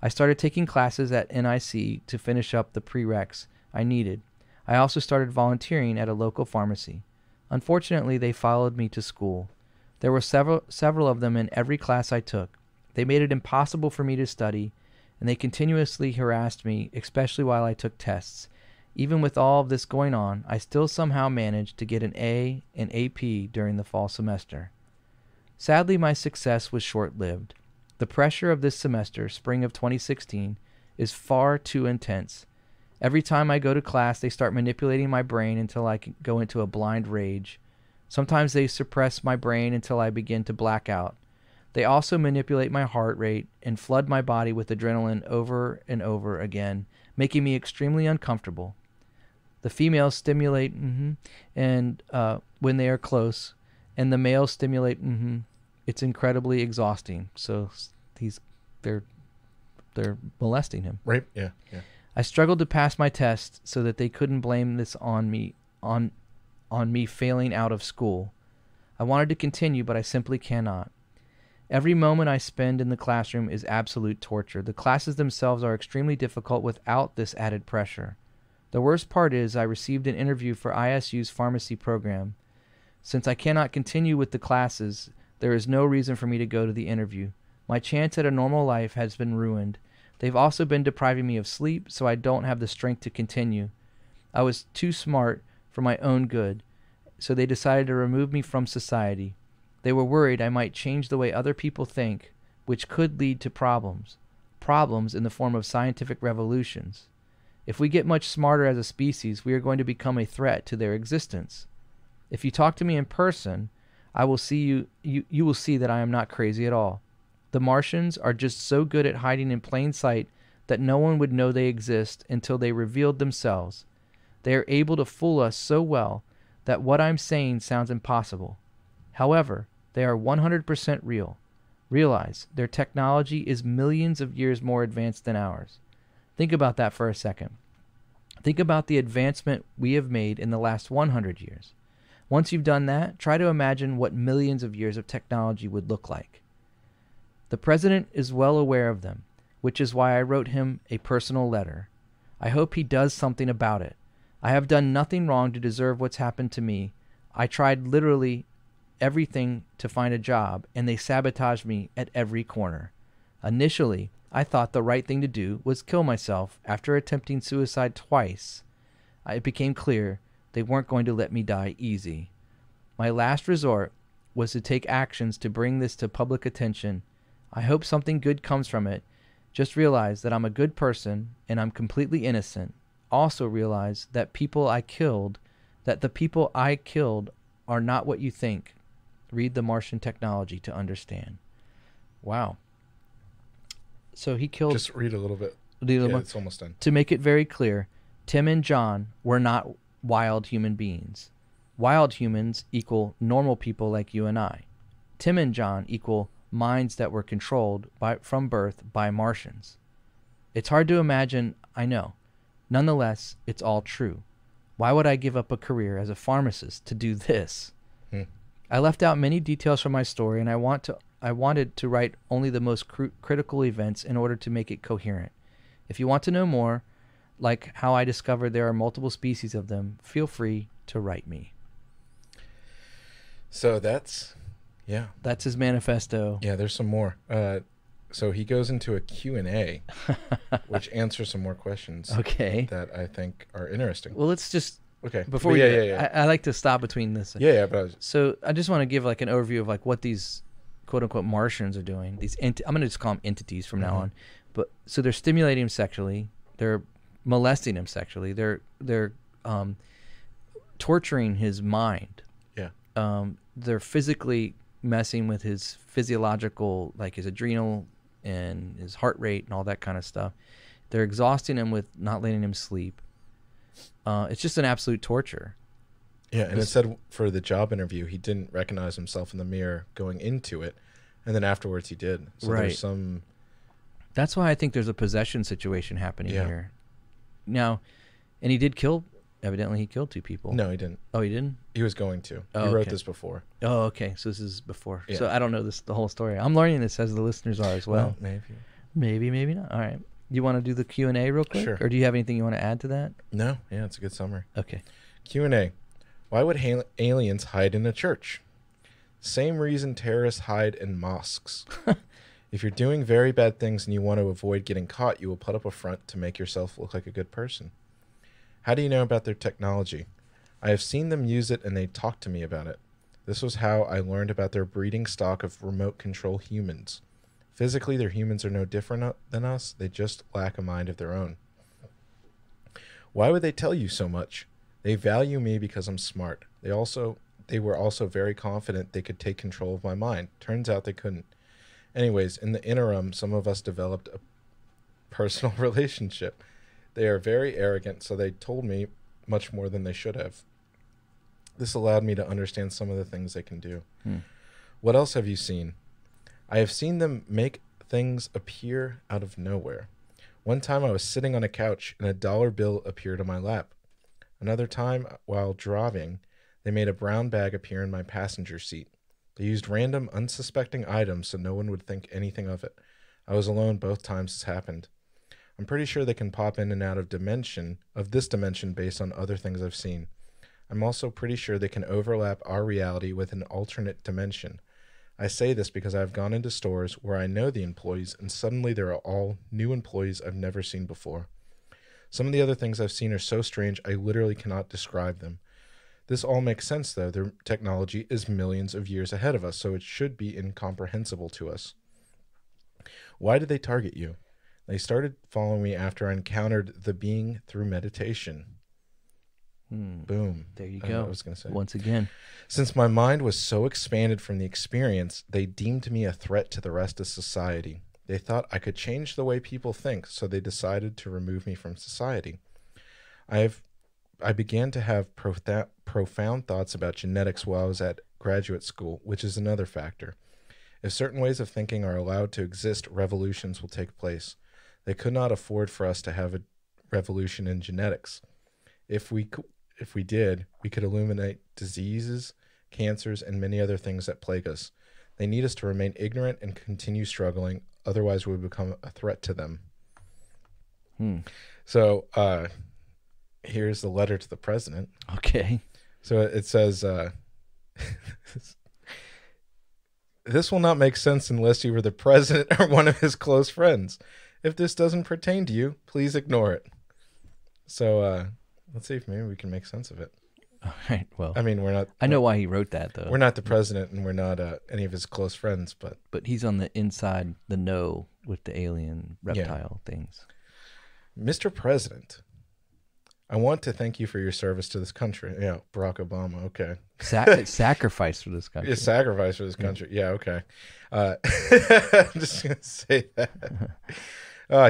A: I started taking classes at NIC to finish up the prereqs I needed. I also started volunteering at a local pharmacy. Unfortunately, they followed me to school. There were several of them in every class I took. They made it impossible for me to study, and they continuously harassed me, especially while I took tests. Even with all of this going on, I still somehow managed to get an A in AP during the fall semester. Sadly, my success was short-lived. The pressure of this semester, spring of 2016, is far too intense. Every time I go to class, they start manipulating my brain until I can go into a blind rage. Sometimes they suppress my brain until I begin to black out. They also manipulate my heart rate and flood my body with adrenaline over and over again, making me extremely uncomfortable. The females stimulate and when they are close, and the males stimulate It's incredibly exhausting. So they're molesting him.
B: Right? Yeah.
A: I struggled to pass my test so that they couldn't blame this on me failing out of school. I wanted to continue, but I simply cannot. Every moment I spend in the classroom is absolute torture. The classes themselves are extremely difficult without this added pressure. The worst part is I received an interview for ISU's pharmacy program. Since I cannot continue with the classes, there is no reason for me to go to the interview. My chance at a normal life has been ruined. They've also been depriving me of sleep, so I don't have the strength to continue. I was too smart for my own good, so they decided to remove me from society. They were worried I might change the way other people think, which could lead to problems in the form of scientific revolutions. If we get much smarter as a species, we are going to become a threat to their existence. If you talk to me in person, I will see you will see that I am not crazy at all. The Martians are just so good at hiding in plain sight that no one would know they exist until they revealed themselves. They are able to fool us so well that what I'm saying sounds impossible. However, they are 100% real. Realize their technology is millions of years more advanced than ours. Think about that for a second. Think about the advancement we have made in the last 100 years. Once you've done that, try to imagine what millions of years of technology would look like. The president is well aware of them. which is why I wrote him a personal letter. I hope he does something about it. I have done nothing wrong to deserve what's happened to me. I tried literally everything to find a job, and they sabotaged me at every corner. Initially, I thought the right thing to do was kill myself after attempting suicide twice. It became clear they weren't going to let me die easy. My last resort was to take actions to bring this to public attention. I hope something good comes from it. Just realize that I'm a good person and I'm completely innocent. Also realize that the people I killed are not what you think. Read The Martian Technology to understand. Wow. So he killed...
B: Just read a little bit.
A: Yeah,
B: it's almost done.
A: To make it very clear, Tim and John were not wild human beings. Wild humans equal normal people like you and I. Tim and John equal minds that were controlled from birth by Martians. It's hard to imagine, I know. Nonetheless, it's all true. Why would I give up a career as a pharmacist to do this? I left out many details from my story, and I wanted to write only the most critical events in order to make it coherent. If you want to know more, like how I discovered there are multiple species of them, feel free to write me.
B: So that's
A: his manifesto.
B: Yeah, there's some more. So he goes into a Q&A, which answers some more questions.
A: Okay.
B: That I think are interesting.
A: Well, let's just...
B: Okay.
A: Before I like to stop between this. So I just want to give like an overview of like what these quote unquote Martians are doing. I'm going to just call them entities from now on. But so they're stimulating him sexually. They're molesting him sexually. They're torturing his mind.
B: Yeah.
A: They're physically messing with his physiological, like his adrenal and his heart rate and all that kind of stuff. They're exhausting him with not letting him sleep. It's just an absolute torture.
B: Yeah, and it said for the job interview, he didn't recognize himself in the mirror going into it, and then afterwards he did. So there's some...
A: That's why I think there's a possession situation happening here. Now, and he did kill... Evidently, he killed 2 people.
B: No, he didn't.
A: Oh, he didn't?
B: He was going to. He wrote this before.
A: Oh, okay. So this is before.
B: Yeah.
A: So I don't know the whole story. I'm learning this as the listeners are as well.
B: Maybe.
A: Maybe not. All right. You want to do the Q&A real quick?
B: Sure.
A: Or do you have anything you want to add to that?
B: No. Yeah, it's a good summary.
A: Okay.
B: Q&A. Why would aliens hide in a church? Same reason terrorists hide in mosques. If you're doing very bad things and you want to avoid getting caught, you will put up a front to make yourself look like a good person. How do you know about their technology? I have seen them use it and they talk to me about it. This was how I learned about their breeding stock of remote control humans. Physically, their humans are no different than us. They just lack a mind of their own. Why would they tell you so much? They value me because I'm smart. They were also very confident they could take control of my mind. Turns out they couldn't. Anyways, in the interim, some of us developed a personal relationship. They are very arrogant, so they told me much more than they should have. This allowed me to understand some of the things they can do. What else have you seen? I have seen them make things appear out of nowhere. One time I was sitting on a couch and a dollar bill appeared on my lap. Another time, while driving, they made a brown bag appear in my passenger seat. They used random, unsuspecting items so no one would think anything of it. I was alone both times this happened. I'm pretty sure they can pop in and out of this dimension based on other things I've seen. I'm also pretty sure they can overlap our reality with an alternate dimension. I say this because I've gone into stores where I know the employees and suddenly there are all new employees I've never seen before. Some of the other things I've seen are so strange I literally cannot describe them. This all makes sense though. Their technology is millions of years ahead of us, so it should be incomprehensible to us. Why did they target you? They started following me after I encountered the being through meditation. Boom.
A: There you
B: I don't
A: go.
B: know what I was going to say.
A: Once again.
B: Since my mind was so expanded from the experience, they deemed me a threat to the rest of society. They thought I could change the way people think, so they decided to remove me from society. I began to have profound thoughts about genetics while I was at graduate school, which is another factor. If certain ways of thinking are allowed to exist, revolutions will take place. They could not afford for us to have a revolution in genetics. If we did, we could eliminate diseases, cancers, and many other things that plague us. They need us to remain ignorant and continue struggling otherwise we would become a threat to them.
A: Hmm.
B: So here's the letter to the president.
A: Okay.
B: So it says, this will not make sense unless you were the president or one of his close friends. If this doesn't pertain to you, please ignore it. So let's see if maybe we can make sense of it.
A: All right. Well,
B: I mean, we're not.
A: I know why he wrote that, though.
B: We're not the president, and we're not any of his close friends,
A: But he's on the inside, the know with the alien reptile things.
B: Mr. President, I want to thank you for your service to this country. Yeah, Barack Obama. Okay.
A: Sacrifice for this country.
B: Yeah, sacrifice for this country. Yeah, okay. I'm just going to say that.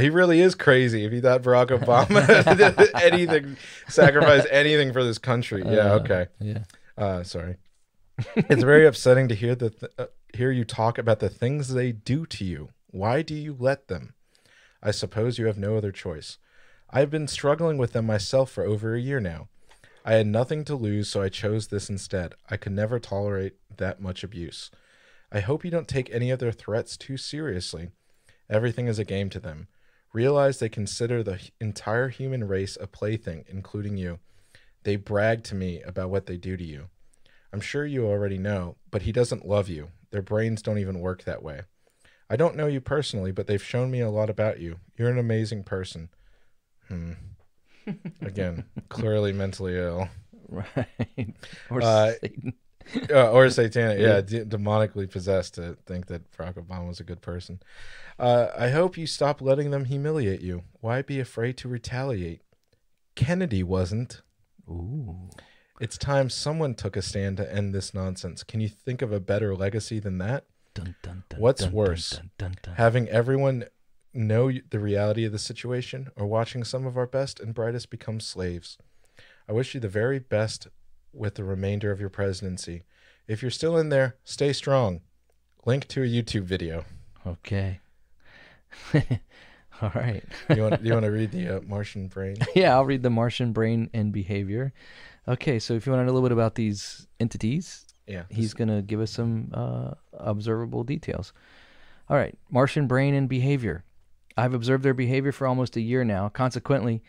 B: He really is crazy if he thought Barack Obama did sacrifice anything for this country. Yeah, okay.
A: Yeah.
B: Sorry. It's very upsetting to hear you talk about the things they do to you. Why do you let them? I suppose you have no other choice. I've been struggling with them myself for over a year now. I had nothing to lose, so I chose this instead. I could never tolerate that much abuse. I hope you don't take any of their threats too seriously. Everything is a game to them. Realize they consider the entire human race a plaything, including you. They brag to me about what they do to you. I'm sure you already know, but he doesn't love you. Their brains don't even work that way. I don't know you personally, but they've shown me a lot about you. You're an amazing person. Again, clearly mentally ill.
A: Right. Or Satan.
B: Or satanic. Yeah, demonically possessed to think that Barack Obama was a good person. I hope you stop letting them humiliate you. Why be afraid to retaliate? Kennedy wasn't.
A: Ooh.
B: It's time someone took a stand to end this nonsense. Can you think of a better legacy than that?
A: Dun, dun, dun,
B: What's
A: dun,
B: worse,
A: dun, dun, dun.
B: having everyone know the reality of the situation, or watching some of our best and brightest become slaves? I wish you the very best with the remainder of your presidency. If you're still in there, stay strong. Link to a YouTube video.
A: Okay. All right.
B: You want to read the Martian brain?
A: Yeah, I'll read the Martian brain and behavior. Okay, so if you want to know a little bit about these entities,
B: yeah,
A: he's going to give us some observable details. All right, Martian brain and behavior. I've observed their behavior for almost a year now. Consequently,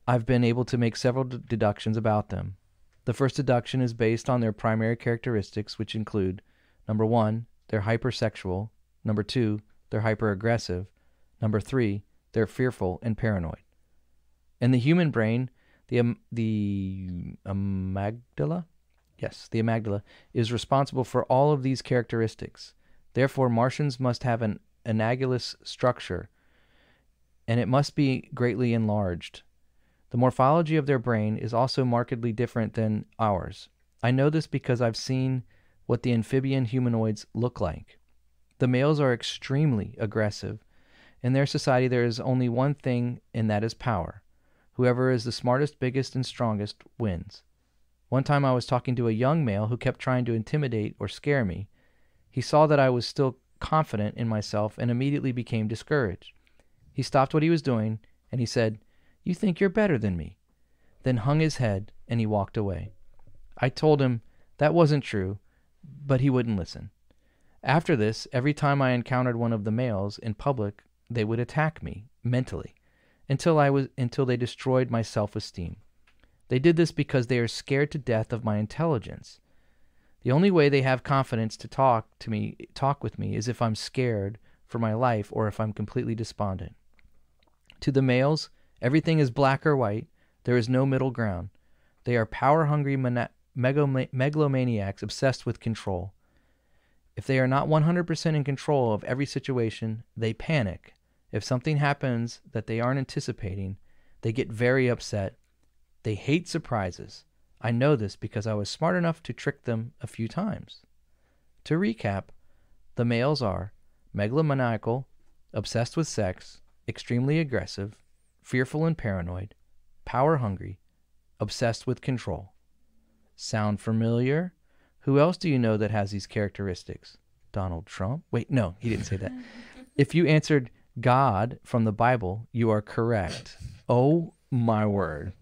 A: I've been able to make several deductions about them. The first deduction is based on their primary characteristics, which include, number 1, they're hypersexual, number 2, they're hyperaggressive, number 3, they're fearful and paranoid. In the human brain, the amygdala, the amygdala is responsible for all of these characteristics. Therefore, Martians must have an analogous structure, and it must be greatly enlarged. The morphology of their brain is also markedly different than ours. I know this because I've seen what the amphibian humanoids look like. The males are extremely aggressive. In their society, there is only one thing, and that is power. Whoever is the smartest, biggest, and strongest wins. One time I was talking to a young male who kept trying to intimidate or scare me. He saw that I was still confident in myself and immediately became discouraged. He stopped what he was doing, and he said, "You think you're better than me," then hung his head, and he walked away. I told him that wasn't true, but he wouldn't listen. After this, every time I encountered one of the males in public, they would attack me mentally until they destroyed my self-esteem. They did this because they are scared to death of my intelligence. The only way they have confidence to talk with me is if I'm scared for my life or if I'm completely despondent. To the males, everything is black or white. There is no middle ground. They are power-hungry megalomaniacs obsessed with control. If they are not 100% in control of every situation, they panic. If something happens that they aren't anticipating, they get very upset. They hate surprises. I know this because I was smart enough to trick them a few times. To recap, the males are megalomaniacal, obsessed with sex, extremely aggressive, fearful and paranoid, power-hungry, obsessed with control. Sound familiar? Who else do you know that has these characteristics? Donald Trump? Wait, no, he didn't say that. If you answered God from the Bible, you are correct. Oh, my word.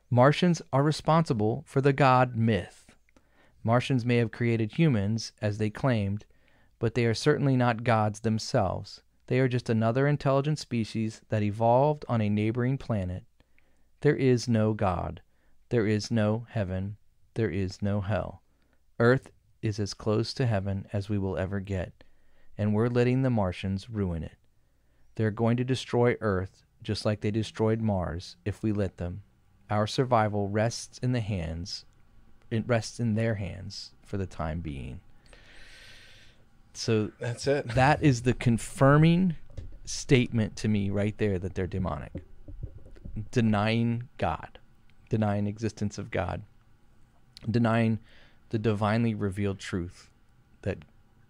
A: Martians are responsible for the God myth. Martians may have created humans, as they claimed, but they are certainly not gods themselves. They are just another intelligent species that evolved on a neighboring planet. There is no God. There is no heaven. There is no hell. Earth is as close to heaven as we will ever get, and we're letting the Martians ruin it. They're going to destroy Earth just like they destroyed Mars if we let them. Our survival rests in their hands for the time being. So
B: that's it.
A: That is the confirming statement to me right there that they're demonic. Denying God, denying existence of God, denying the divinely revealed truth that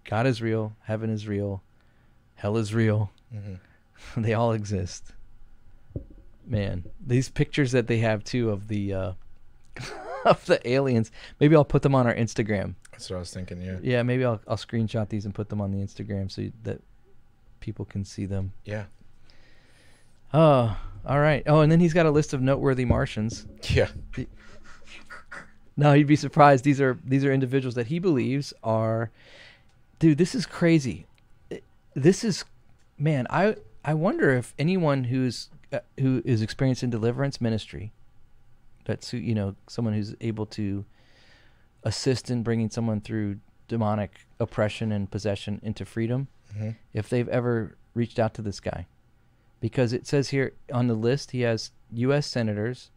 A: God is real, heaven is real, hell is real. Mm-hmm. They all exist. Man, these pictures that they have too of the of the aliens. Maybe I'll put them on our Instagram.
B: That's what I was thinking. Yeah.
A: Yeah. Maybe I'll screenshot these and put them on the Instagram so that people can see them.
B: Yeah.
A: Oh, all right. Oh, and then he's got a list of noteworthy Martians.
B: Yeah.
A: No, you'd be surprised. These are individuals that he believes are. Dude, this is crazy. This is, man. I wonder if anyone who is experiencing deliverance ministry, that's someone who's able to assist in bringing someone through demonic oppression and possession into freedom, mm-hmm. if they've ever reached out to this guy. Because it says here on the list, he has U.S. senators,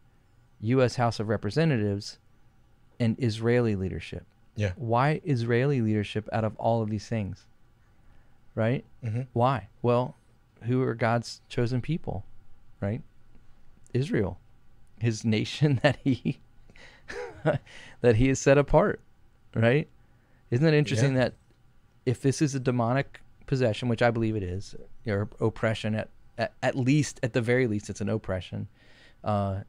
A: U.S. House of Representatives, and Israeli leadership.
B: Yeah.
A: Why Israeli leadership out of all of these things? Right? Mm-hmm. Why? Well, who are God's chosen people? Right? Israel, his nation that he has set apart. Right? Isn't that interesting that if this is a demonic possession, which I believe it is, or oppression at least, at the very least, it's an oppression, that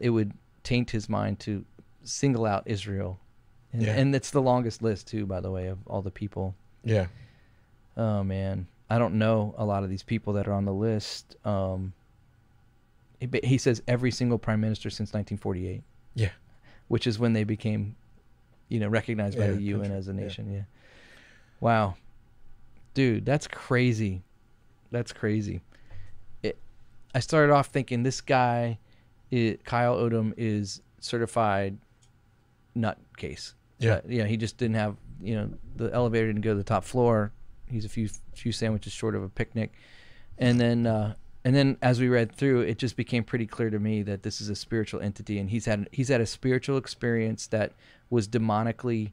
A: it would taint his mind to single out Israel. And it's the longest list, too, by the way, of all the people.
B: Yeah.
A: Oh, man. I don't know a lot of these people that are on the list. He says every single prime minister since 1948.
B: Yeah.
A: Which is when they became, recognized by the UN as a nation. Yeah. Wow. Dude, that's crazy. That's crazy. I started off thinking this guy, Kyle Odem, is certified nutcase.
B: Yeah.
A: He just didn't have, the elevator didn't go to the top floor. He's a few sandwiches short of a picnic. And then as we read through, it just became pretty clear to me that this is a spiritual entity, and he's had a spiritual experience that was demonically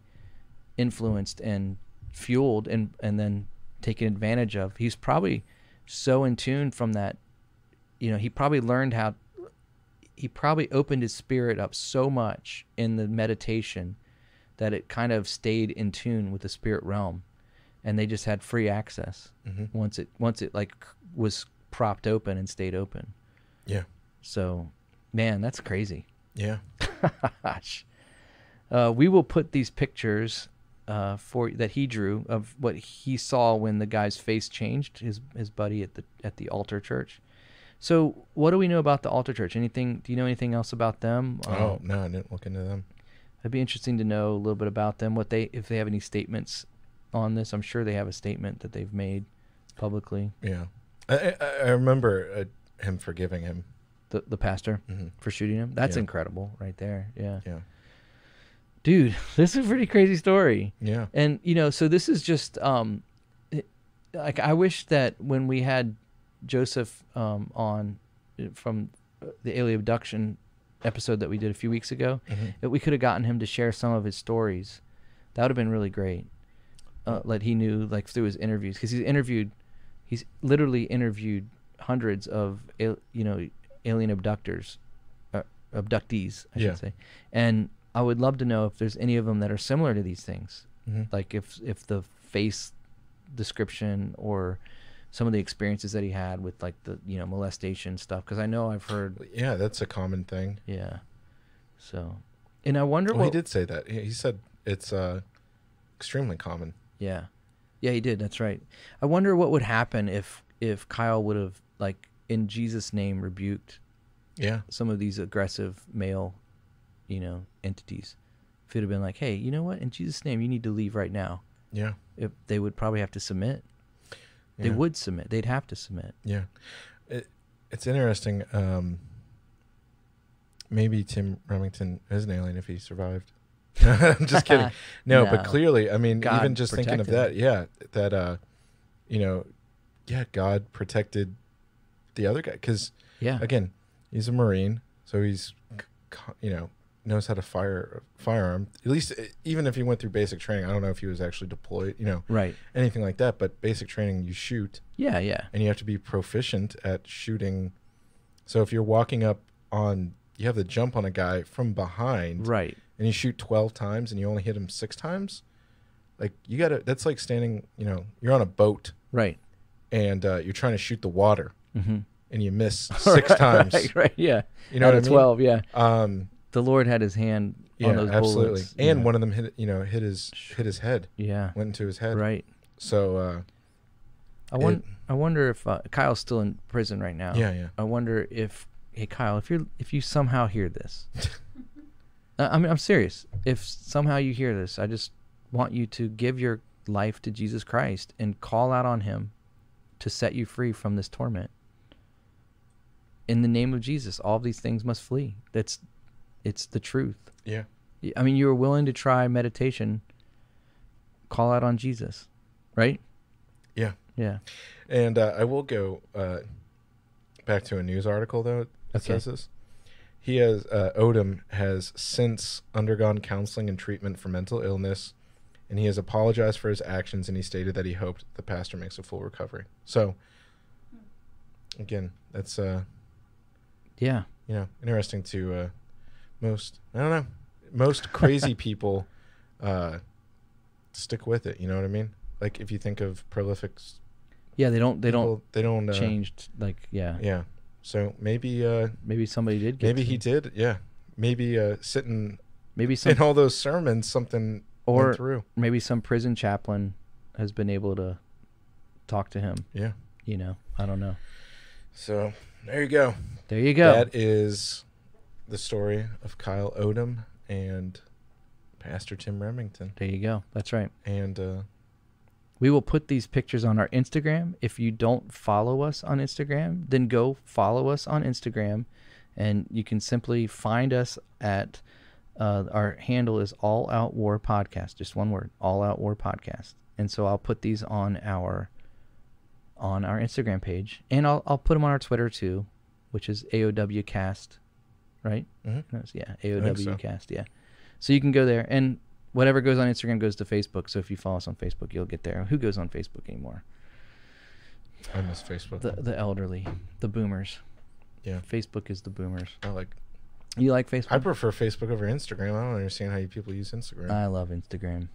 A: influenced and fueled and then taken advantage of. He's probably so in tune from that. He probably opened his spirit up so much in the meditation that it kind of stayed in tune with the spirit realm, and they just had free access once it like was propped open and stayed open.
B: Yeah.
A: So, man, that's crazy.
B: Yeah.
A: Gosh. We will put these pictures that he drew of what he saw when the guy's face changed, his buddy at the altar church. So what do we know about the altar church? Do you know anything else about them?
B: No, I didn't look into them.
A: It'd be interesting to know a little bit about them, if they have any statements on this. I'm sure they have a statement that they've made publicly.
B: Yeah. I remember him forgiving him.
A: The pastor for shooting him. That's incredible right there. Yeah.
B: Yeah.
A: Dude, this is a pretty crazy story.
B: Yeah.
A: And, so this is just, like, I wish that when we had Joseph on from the alien abduction episode that we did a few weeks ago, that we could have gotten him to share some of his stories. That would have been really great. Like he knew, like through his interviews, because he's literally interviewed hundreds of, alien abductees, I should say. And I would love to know if there's any of them that are similar to these things. Like if the face description or some of the experiences that he had with like the, molestation stuff. Cause I know I've heard.
B: Yeah. That's a common thing.
A: Yeah. So, and I wonder
B: he did say that. He said it's extremely common.
A: Yeah. Yeah, he did. That's right. I wonder what would happen if Kyle would have, like, in Jesus' name, rebuked some of these aggressive male, entities. If it had been like, hey, you know what? In Jesus' name, you need to leave right now.
B: Yeah.
A: If they would probably have to submit. They would submit. They'd have to submit.
B: Yeah. It's interesting. Maybe Tim Remington is an alien if he survived. I'm just kidding. No, but clearly, I mean,
A: God
B: even just thinking of that, God protected the other guy. Because, again, he's a Marine, so he's, knows how to fire a firearm. At least, even if he went through basic training, I don't know if he was actually deployed,
A: right,
B: anything like that. But basic training, you shoot.
A: Yeah.
B: And you have to be proficient at shooting. So if you're walking up on, you have to jump on a guy from behind.
A: Right.
B: And you shoot 12 times and you only hit him 6 times. Like, that's like standing, you're on a boat.
A: Right.
B: And you're trying to shoot the water.
A: Mm-hmm.
B: And you miss 6 times.
A: Right, yeah.
B: You know what I mean?
A: 12, yeah. The Lord had his hand on those
B: absolutely.
A: bullets.
B: And one of them hit his head.
A: Yeah.
B: Went into his head.
A: Right.
B: So
A: I wonder if Kyle's still in prison right now.
B: Yeah.
A: I wonder if, hey Kyle, if you somehow hear this, I'm serious. If somehow you hear this, I just want you to give your life to Jesus Christ and call out on him to set you free from this torment. In the name of Jesus, all of these things must flee. It's the truth.
B: Yeah.
A: I mean, you were willing to try meditation. Call out on Jesus, right?
B: Yeah.
A: Yeah.
B: And I will go back to a news article, though, that says this. He has, Odem has since undergone counseling and treatment for mental illness, and he has apologized for his actions, and he stated that he hoped the pastor makes a full recovery. So, again, that's, interesting to most crazy people stick with it. You know what I mean? Like, if you think of prolific.
A: Yeah, they don't
B: changed.
A: Yeah.
B: So maybe
A: somebody did get
B: maybe he did. Yeah. Maybe in all those sermons, something went through.
A: Maybe some prison chaplain has been able to talk to him.
B: Yeah.
A: I don't know.
B: So there you go.
A: That
B: is the story of Kyle Odem and Pastor Tim Remington.
A: There you go. That's right.
B: And
A: we will put these pictures on our Instagram. If you don't follow us on Instagram, then go follow us on Instagram, and you can simply find us at our handle is All Out War Podcast, just one word, All Out War Podcast. And so I'll put these on our Instagram page, and I'll put them on our Twitter too, which is AOWcast, right?
B: Mm-hmm.
A: Yeah, AOWcast, yeah. So you can go there, and whatever goes on Instagram goes to Facebook. So if you follow us on Facebook, you'll get there. Who goes on Facebook anymore?
B: I miss Facebook.
A: The elderly, the boomers.
B: Yeah.
A: Facebook is the boomers.
B: You
A: like Facebook?
B: I prefer Facebook over Instagram. I don't understand how you people use Instagram.
A: I love Instagram.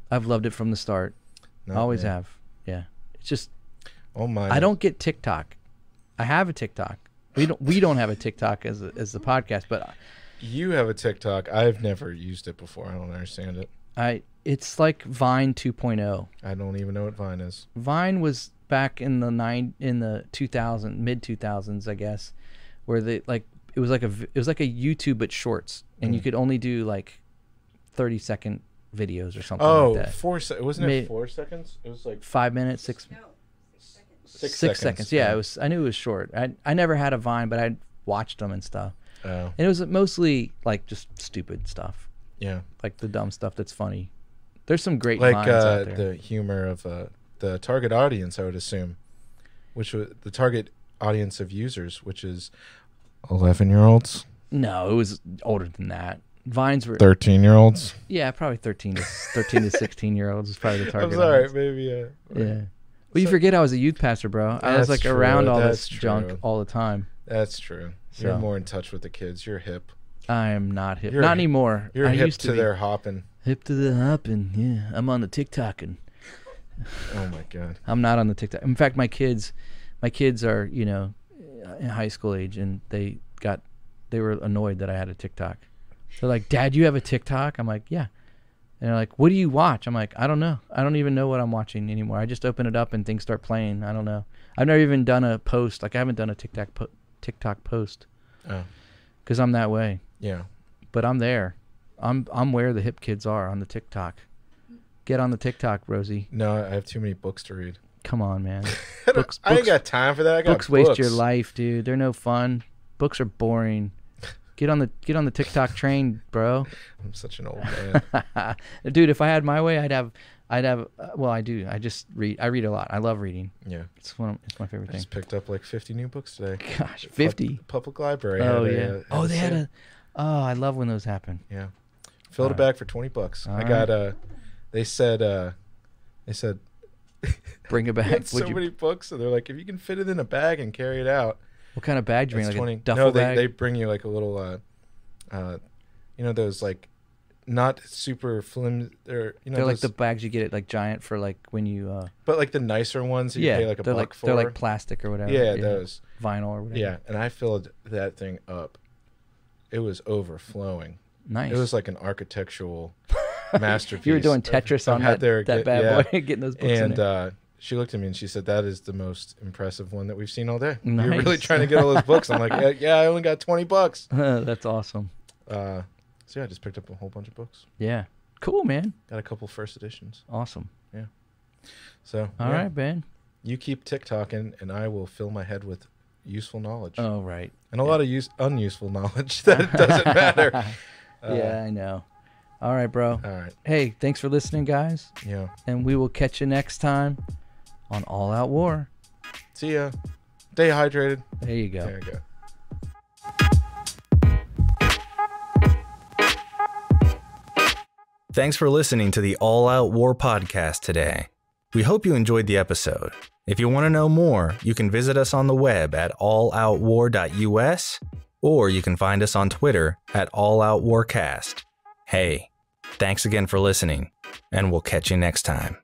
A: I've loved it from the start. Always have. Yeah. It's just.
B: Oh my.
A: I don't get TikTok. I have a TikTok. We don't have a TikTok as the podcast, but.
B: You have a TikTok. I've never used it before. I don't understand it.
A: It's like Vine 2.0.
B: I don't even know what Vine is.
A: Vine was back in the mid 2000s, I guess, where it was like a YouTube but shorts, and you could only do like 30-second videos or something like that.
B: Wasn't it 4 seconds? It was like
A: 5 minutes, 6
B: 6
A: seconds. Yeah, I knew it was short. I never had a Vine, but I watched them and stuff.
B: Oh.
A: And it was mostly like just stupid stuff.
B: Yeah.
A: Like the dumb stuff that's funny. There's some great Vines out there.
B: The humor of the target audience, I would assume, which was the target audience of users, which is 11-year-olds.
A: No, it was older than that. Vines were
B: 13-year-olds.
A: Yeah, probably 13 to 16-year-olds is probably the target.
B: I'm sorry,
A: audience.
B: maybe.
A: Yeah. Well, you forget I was a youth pastor, bro. I was like
B: true.
A: around all
B: That's
A: this junk
B: true.
A: all the time.
B: That's true.
A: So.
B: You're more in touch with the kids. You're hip.
A: I am not hip. Not anymore.
B: You're
A: I
B: hip
A: used
B: to their hopping.
A: Hip to the hopping. Yeah, I'm on the TikToking.
B: Oh my god.
A: I'm not on the TikTok. In fact, my kids are in high school age, and they were annoyed that I had a TikTok. They're like, "Dad, you have a TikTok?" I'm like, "Yeah." And they're like, "What do you watch?" I'm like, "I don't know. I don't even know what I'm watching anymore. I just open it up and things start playing. I don't know. I've never even done a post. Like I haven't done a TikTok post.
B: Oh.
A: Because I'm that way.
B: Yeah.
A: But I'm there. I'm where the hip kids are on the TikTok. Get on the TikTok, Rosie.
B: No, I have too many books to read.
A: Come on, man.
B: I ain't got time for that. I got
A: books waste your life, dude. They're no fun. Books are boring. Get on the TikTok train, bro.
B: I'm such an old man.
A: Dude, if I had my way, I'd have well, I do. I read a lot. I love reading.
B: Yeah.
A: It's my favorite thing.
B: I just picked up like 50 new books today.
A: Gosh, 50.
B: Public library.
A: Oh, yeah. I love when those happen.
B: Yeah. Filled a bag for $20. I got they said
A: bring it back.
B: So many books, so they're like, if you can fit it in a bag and carry it out.
A: What kind of bag do you bring? Like
B: 20.
A: A duffel bag?
B: They bring you like a little those like not super flimsy. They're
A: like the bags you get at like Giant for like when you
B: but like the nicer ones you pay like a buck for.
A: They're like plastic or whatever.
B: Yeah, those
A: vinyl or whatever.
B: Yeah, and I filled that thing up. It was overflowing.
A: Nice.
B: It was like an architectural masterpiece.
A: You were doing Tetris on that bad boy, getting those books in there.
B: And she looked at me and she said, "That is the most impressive one that we've seen all day."
A: Nice.
B: You're really trying to get all those books. I'm like, yeah, I only got $20.
A: That's awesome.
B: So yeah, I just picked up a whole bunch of books.
A: Yeah. Cool, man.
B: Got a couple first editions.
A: Awesome.
B: Yeah. So
A: all right, Ben.
B: You keep TikToking and I will fill my head with useful knowledge.
A: Oh, right.
B: And a lot of unuseful knowledge that doesn't matter.
A: Yeah, I know. All right, bro.
B: All right.
A: Hey, thanks for listening, guys.
B: Yeah.
A: And we will catch you next time on All Out War.
B: See ya. Stay hydrated.
A: There you go.
B: There you go.
C: Thanks for listening to the All Out War podcast today. We hope you enjoyed the episode. If you want to know more, you can visit us on the web at alloutwar.us, or you can find us on Twitter at alloutwarcast. Hey, thanks again for listening, and we'll catch you next time.